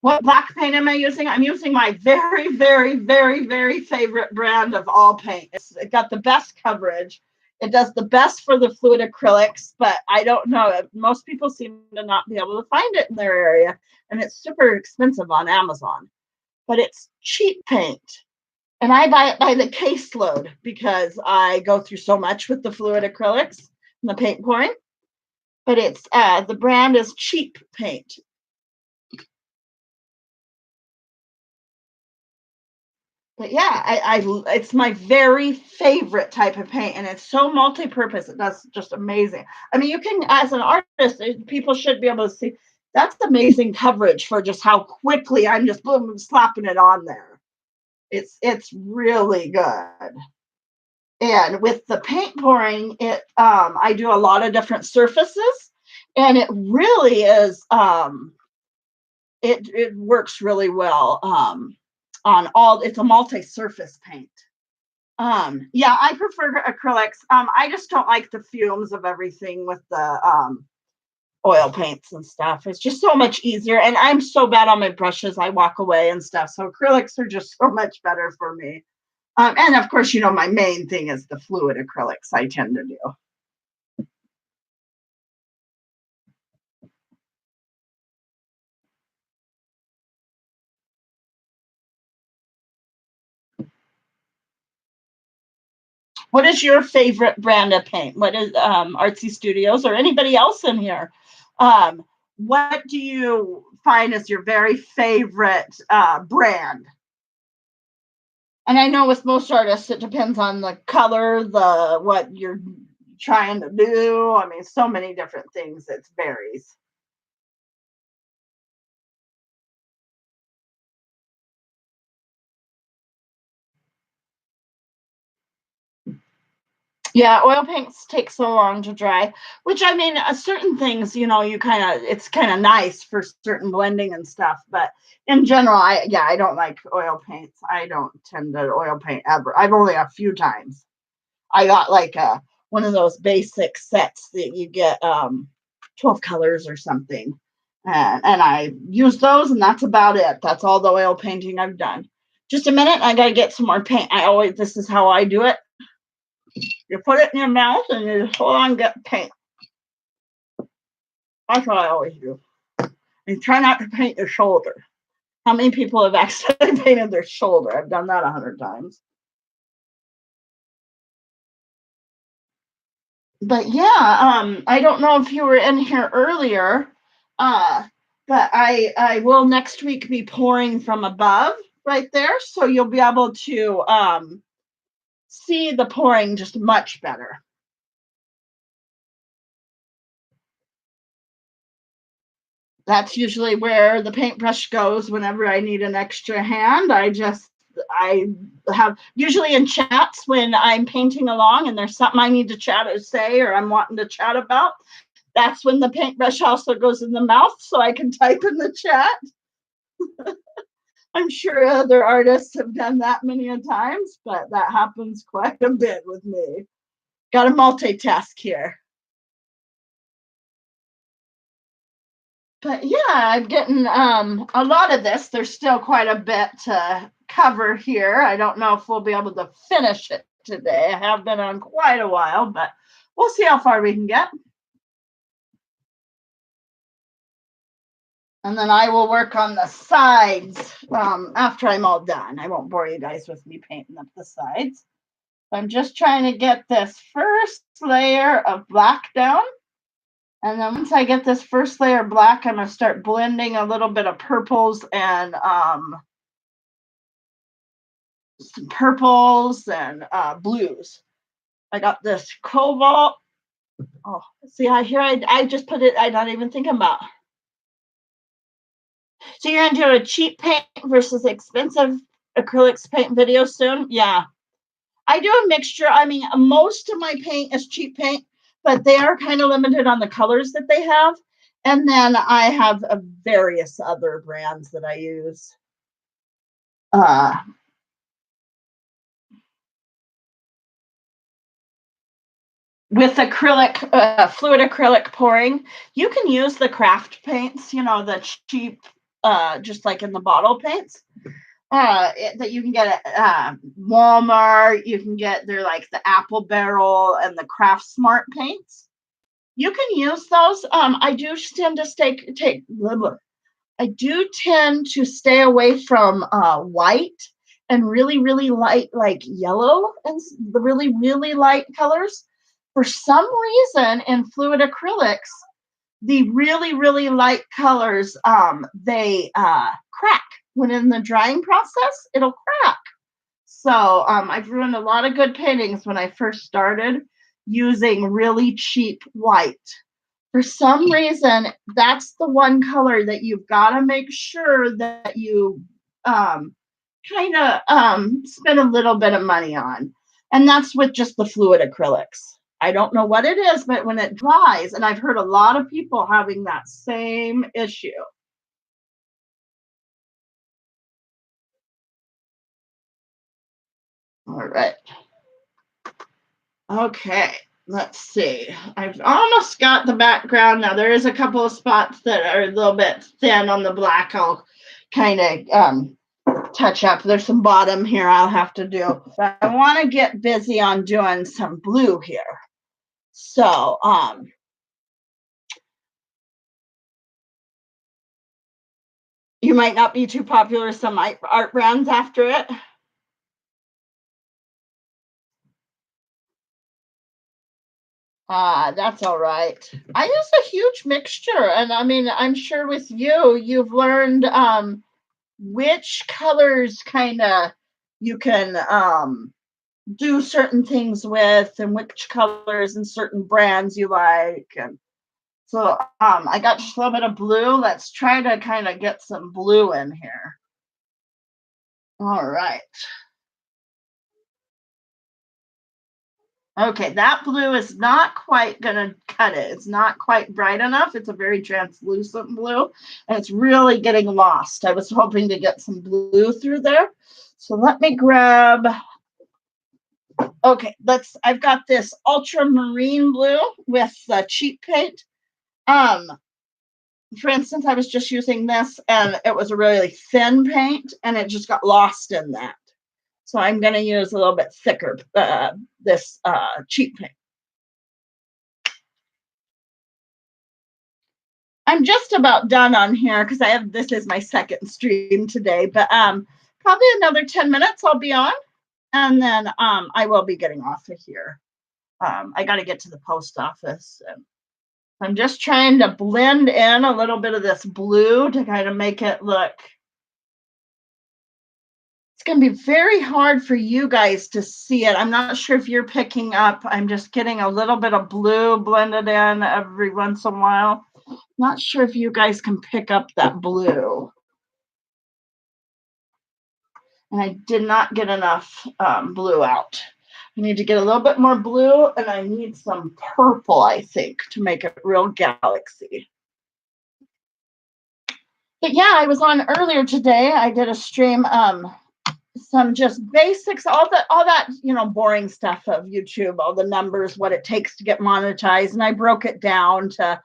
What black paint am I using? I'm using my very, very, very, very favorite brand of all paint. It got the best coverage. It does the best for the fluid acrylics, but I don't know. Most people seem to not be able to find it in their area, and it's super expensive on Amazon. But it's cheap paint. And I buy it by the caseload because I go through so much with the fluid acrylics and the paint pouring. But it's the brand is Cheap Paint. But yeah, it's my very favorite type of paint, and it's so multi-purpose. It does just amazing. I mean, you can, as an artist, people should be able to see that's amazing coverage for just how quickly I'm just boom slapping it on there. It's really good. And with the paint pouring, I do a lot of different surfaces, and it really is it works really well on all. It's a multi-surface paint. Yeah, I prefer acrylics. I just don't like the fumes of everything with the oil paints and stuff. It's just so much easier, and I'm so bad on my brushes. I walk away and stuff. So acrylics are just so much better for me. And of course, you know, my main thing is the fluid acrylics I tend to do. What is your favorite brand of paint? What is Artsy Studios or anybody else in here? What do you find is your very favorite brand? And I know with most artists, it depends on the color, what you're trying to do. I mean, so many different things. It varies. Yeah, oil paints take so long to dry, which I mean, certain things, it's kind of nice for certain blending and stuff. But in general, I don't like oil paints. I don't tend to oil paint ever. I've only a few times. I got like one of those basic sets that you get 12 colors or something. And I use those, and that's about it. That's all the oil painting I've done. Just a minute, I got to get some more paint. This is how I do it. You put it in your mouth and you just hold on and get paint. That's what I always do. And try not to paint your shoulder. How many people have accidentally painted their shoulder? I've done that 100 times. But yeah, I don't know if you were in here earlier, uh, but I will next week be pouring from above right there, so you'll be able to see the pouring just much better. That's usually where the paintbrush goes whenever I need an extra hand. I have usually in chats when I'm painting along and there's something I need to chat or say or I'm wanting to chat about. That's when the paintbrush also goes in the mouth so I can type in the chat. I'm sure other artists have done that many a times, but that happens quite a bit with me. Got to multitask here. But yeah, I'm getting a lot of this. There's still quite a bit to cover here. I don't know if we'll be able to finish it today. I have been on quite a while, but we'll see how far we can get. And then I will work on the sides after I'm all done. I won't bore you guys with me painting up the sides. I'm just trying to get this first layer of black down. And then once I get this first layer of black, I'm going to start blending a little bit of purples and some purples and blues. I got this cobalt. Oh, see, I just put it, I'm not even thinking about. So you're going to do a cheap paint versus expensive acrylics paint video soon? Yeah. I do a mixture. I mean, most of my paint is cheap paint, but they are kind of limited on the colors that they have. And then I have various other brands that I use. With acrylic, fluid acrylic pouring, you can use the craft paints, the cheap, just like in the bottle paints. That you can get at Walmart. You can get, they're like the Apple Barrel and the Craft Smart paints. You can use those. I do tend to stay away from white and really, really light, like yellow and the really, really light colors. For some reason, in fluid acrylics, the really, really light colors, they crack. When in the drying process, it'll crack. So I've ruined a lot of good paintings when I first started using really cheap white. For some reason, that's the one color that you've got to make sure that you kind of spend a little bit of money on. And that's with just the fluid acrylics. I don't know what it is, but when it dries, and I've heard a lot of people having that same issue. All right. Okay, let's see. I've almost got the background. Now there is a couple of spots that are a little bit thin on the black. I'll kind of touch up. There's some bottom here I'll have to do. But I want to get busy on doing some blue here. So, you might not be too popular with some art brands after it. That's all right. I use a huge mixture, and I mean, I'm sure with you've learned which colors kind of you can do certain things with, and which colors and certain brands you like. And so I got just a little bit of blue. Let's try to kind of get some blue in here. All right. Okay, that blue is not quite gonna cut it. It's not quite bright enough. It's a very translucent blue, and it's really getting lost. I was hoping to get some blue through there. So let me grab, okay, I've got this ultramarine blue with the cheap paint. For instance, I was just using this, and it was a really thin paint, and it just got lost in that. So I'm gonna use a little bit thicker, this cheap paint. I'm just about done on here because this is my second stream today, but probably another 10 minutes I'll be on, and then I will be getting off of here. I got to get to the post office, and I'm just trying to blend in a little bit of this blue to kind of make it look. It's going to be very hard for you guys to see it. I'm not sure if you're picking up. I'm just getting a little bit of blue blended in every once in a while. Not sure if you guys can pick up that blue. And I did not get enough blue out. I need to get a little bit more blue, and I need some purple, I think, to make it real galaxy. But yeah, I was on earlier today. I did a stream, some just basics, all that, boring stuff of YouTube, all the numbers, what it takes to get monetized. And I broke it down to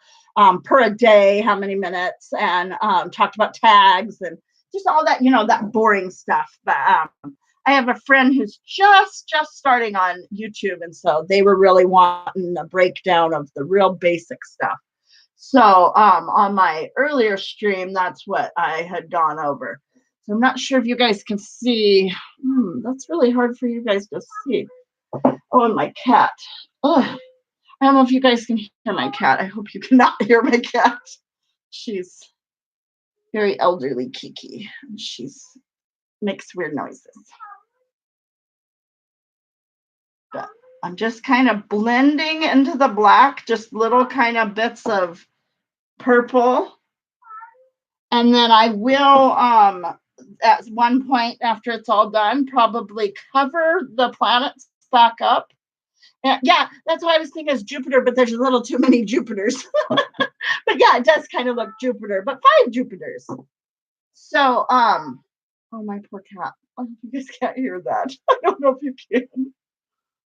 per a day, how many minutes, and talked about tags and just all that, that boring stuff. But I have a friend who's just starting on YouTube, and so they were really wanting a breakdown of the real basic stuff. So on my earlier stream, that's what I had gone over. So I'm not sure if you guys can see. That's really hard for you guys to see. Oh, and my cat. Ugh. I don't know if you guys can hear my cat. I hope you cannot hear my cat. She's very elderly Kiki. She's makes weird noises. But I'm just kind of blending into the black, just little kind of bits of purple. And then I will, at one point after it's all done, probably cover the planets back up. And yeah, that's what I was thinking is Jupiter, but there's a little too many Jupiters. But yeah, it does kind of look Jupiter, but 5 Jupiters. So, oh, my poor cat. Oh, you guys can't hear that. I don't know if you can.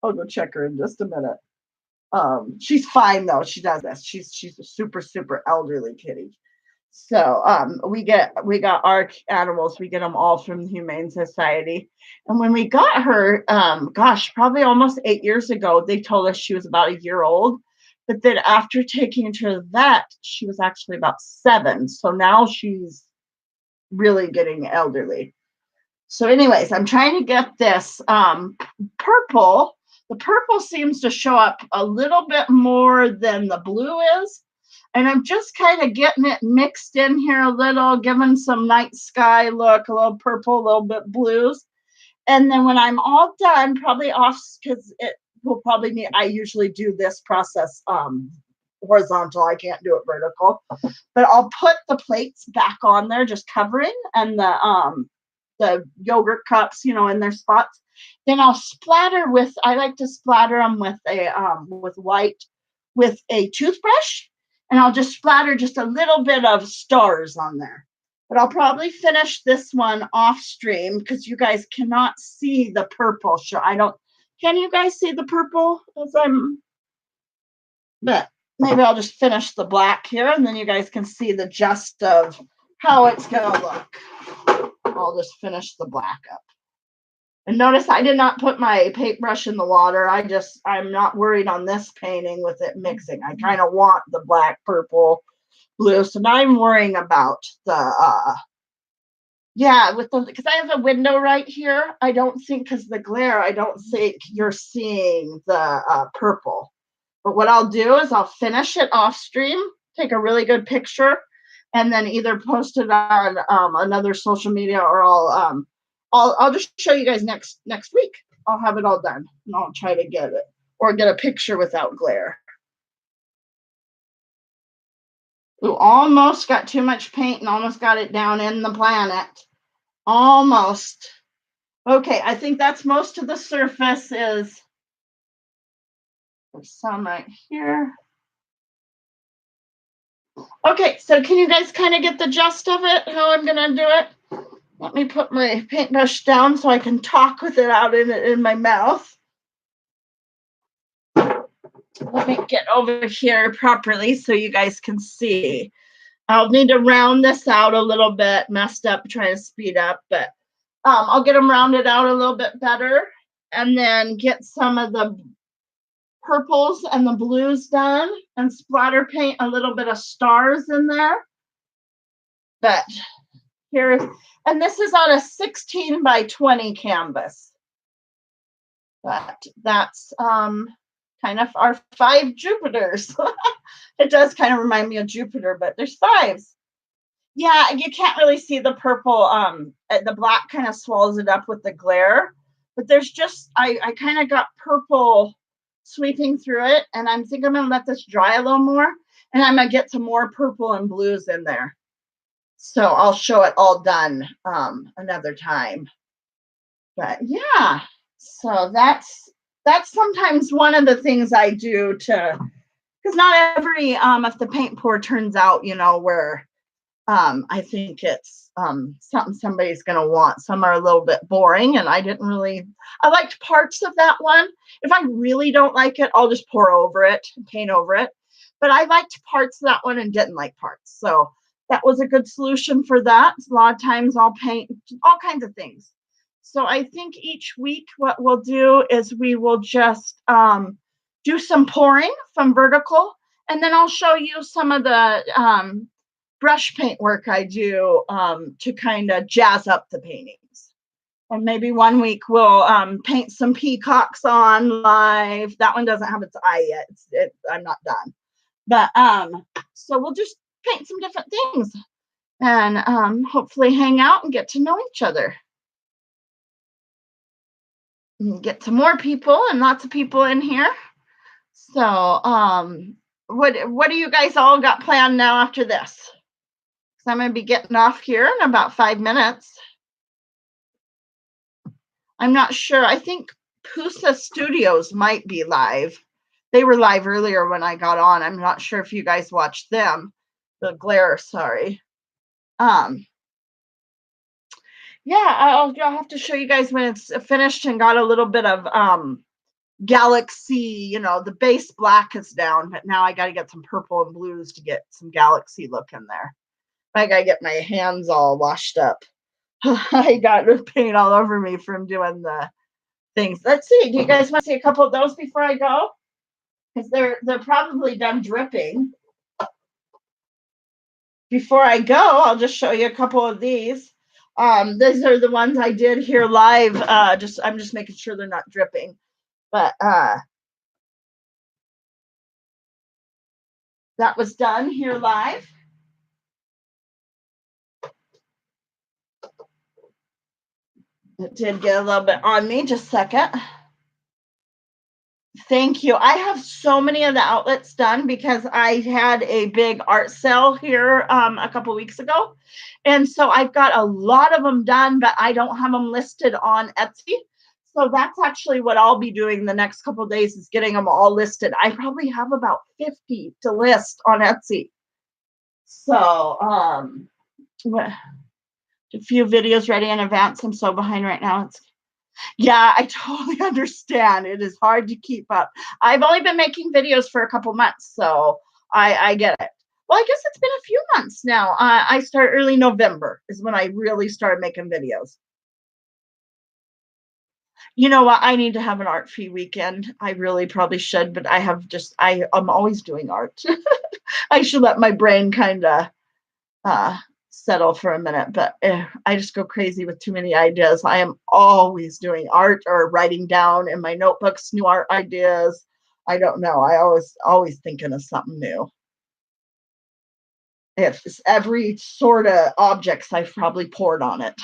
I'll go check her in just a minute. She's fine though. She does this. She's a super elderly kitty. So we got our animals. We get them all from the Humane Society. And when we got her, gosh, probably almost 8 years ago, they told us she was about a year old. But then after taking her to the vet, she was actually about 7. So now she's really getting elderly. So anyways, I'm trying to get this purple. The purple seems to show up a little bit more than the blue is. And I'm just kind of getting it mixed in here a little, giving some night sky look, a little purple, a little bit blues. And then when I'm all done, probably off, because it will probably need, I usually do this process horizontal. I can't do it vertical. But I'll put the plates back on there, just covering, and the yogurt cups, in their spots. Then I'll splatter I like to splatter them with a toothbrush, and I'll just splatter just a little bit of stars on there. But I'll probably finish this one off stream because you guys cannot see the purple. Can you guys see the purple but maybe I'll just finish the black here, and then you guys can see the gist of how it's going to look. I'll just finish the black up. And notice I did not put my paintbrush in the water. I'm not worried on this painting with it mixing. I kind of want the black, purple, blue. So now I'm worrying about the, because I have a window right here. I don't think, because the glare, I don't think you're seeing the purple. But what I'll do is I'll finish it off stream, take a really good picture, and then either post it on another social media, or I'll I'll just show you guys next week. I'll have it all done, and I'll try to get it or get a picture without glare. Ooh, almost got too much paint and almost got it down in the planet. Almost. Okay, I think that's most of the surface. There's some right here. Okay, so can you guys kind of get the gist of it, how I'm gonna do it? Let me put my paintbrush down so I can talk with it out in my mouth. Let me get over here properly so you guys can see. I'll need to round this out a little bit, messed up trying to speed up, but I'll get them rounded out a little bit better and then get some of the purples and the blues done and splatter paint a little bit of stars in there. But here, and this is on a 16 by 20 canvas. But that's kind of our 5 Jupiters. It does kind of remind me of Jupiter, but there's 5s. Yeah, you can't really see the purple. The black kind of swallows it up with the glare. But there's just, I kind of got purple sweeping through it. And I'm thinking I'm going to let this dry a little more. And I'm going to get some more purple and blues in there. So I'll show it all done another time. But yeah, so that's sometimes one of the things I do to, because not every, if the paint pour turns out, where I think it's something somebody's going to want. Some are a little bit boring, and I liked parts of that one. If I really don't like it, I'll just pour over it, paint over it. But I liked parts of that one and didn't like parts. So that was a good solution for that. A lot of times I'll paint all kinds of things. So I think each week what we'll do is we will just do some pouring from vertical, and then I'll show you some of the brush paint work I do to kind of jazz up the paintings. And maybe one week we'll paint some peacocks on live. That one doesn't have its eye yet. I'm not done. But so we'll just paint some different things and hopefully hang out and get to know each other. And get some more people and lots of people in here. So what do you guys all got planned now after this? I'm going to be getting off here in about 5 minutes. I'm not sure. I think Pusa Studios might be live. They were live earlier when I got on. I'm not sure if you guys watched them. The glare, sorry. Yeah, I'll have to show you guys when it's finished and got a little bit of galaxy, the base black is down, but now I got to get some purple and blues to get some galaxy look in there. I gotta get my hands all washed up. I got paint all over me from doing the things. Let's see. Do you guys want to see a couple of those before I go? Because they're probably done dripping. Before I go, I'll just show you a couple of these. These are the ones I did here live. I'm just making sure they're not dripping. But that was done here live. It did get a little bit on me. Just a second. Thank you. I have so many of the outlets done because I had a big art sale here a couple weeks ago. And so I've got a lot of them done, but I don't have them listed on Etsy. So that's actually what I'll be doing the next couple of days is getting them all listed. I probably have about 50 to list on Etsy. So a few videos ready in advance. I'm so behind right now. Yeah, I totally understand. It is hard to keep up. I've only been making videos for a couple months, so I get it. Well, I guess it's been a few months now. I started early November is when I really started making videos. You know what? I need to have an art free weekend. I really probably should, but I'm always doing art. I should let my brain kind of settle for a minute, but I just go crazy with too many ideas. I am always doing art or writing down in my notebooks new art ideas. I don't know. I always thinking of something new. If it's every sort of objects I've probably poured on it.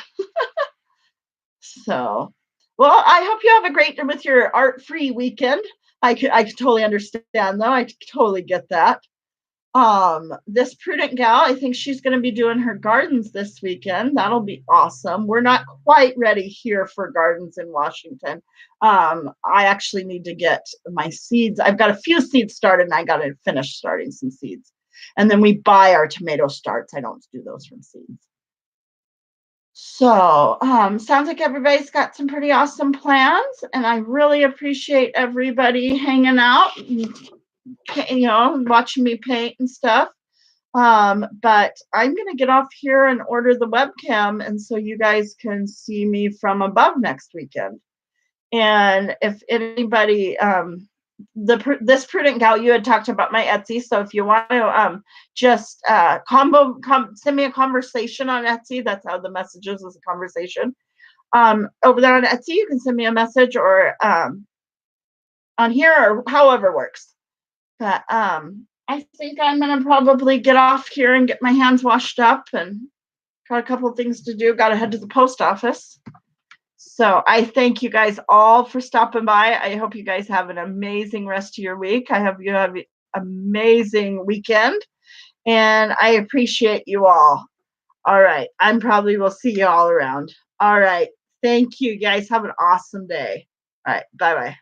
So, well, I hope you have a great with your art-free weekend. I could totally understand though. I totally get that. This prudent gal, I think she's going to be doing her gardens this weekend. That'll be awesome. We're not quite ready here for gardens in Washington. I actually need to get my seeds. I've got a few seeds started and I got to finish starting some seeds. And then we buy our tomato starts. I don't do those from seeds. So, sounds like everybody's got some pretty awesome plans, and I really appreciate everybody hanging out, and, watching me paint and stuff. But I'm going to get off here and order the webcam, and so you guys can see me from above next weekend. And if anybody, this prudent gal, you had talked about my Etsy, so if you want to just send me a conversation on Etsy. That's how the message is a conversation. Over there on Etsy, you can send me a message, or on here, or however works. But I think I'm gonna probably get off here and get my hands washed up, and got a couple of things to do. Got to head to the post office. So I thank you guys all for stopping by. I hope you guys have an amazing rest of your week. I hope you have an amazing weekend, and I appreciate you all. All right. I probably will see you all around. All right. Thank you guys. Have an awesome day. All right. Bye-bye.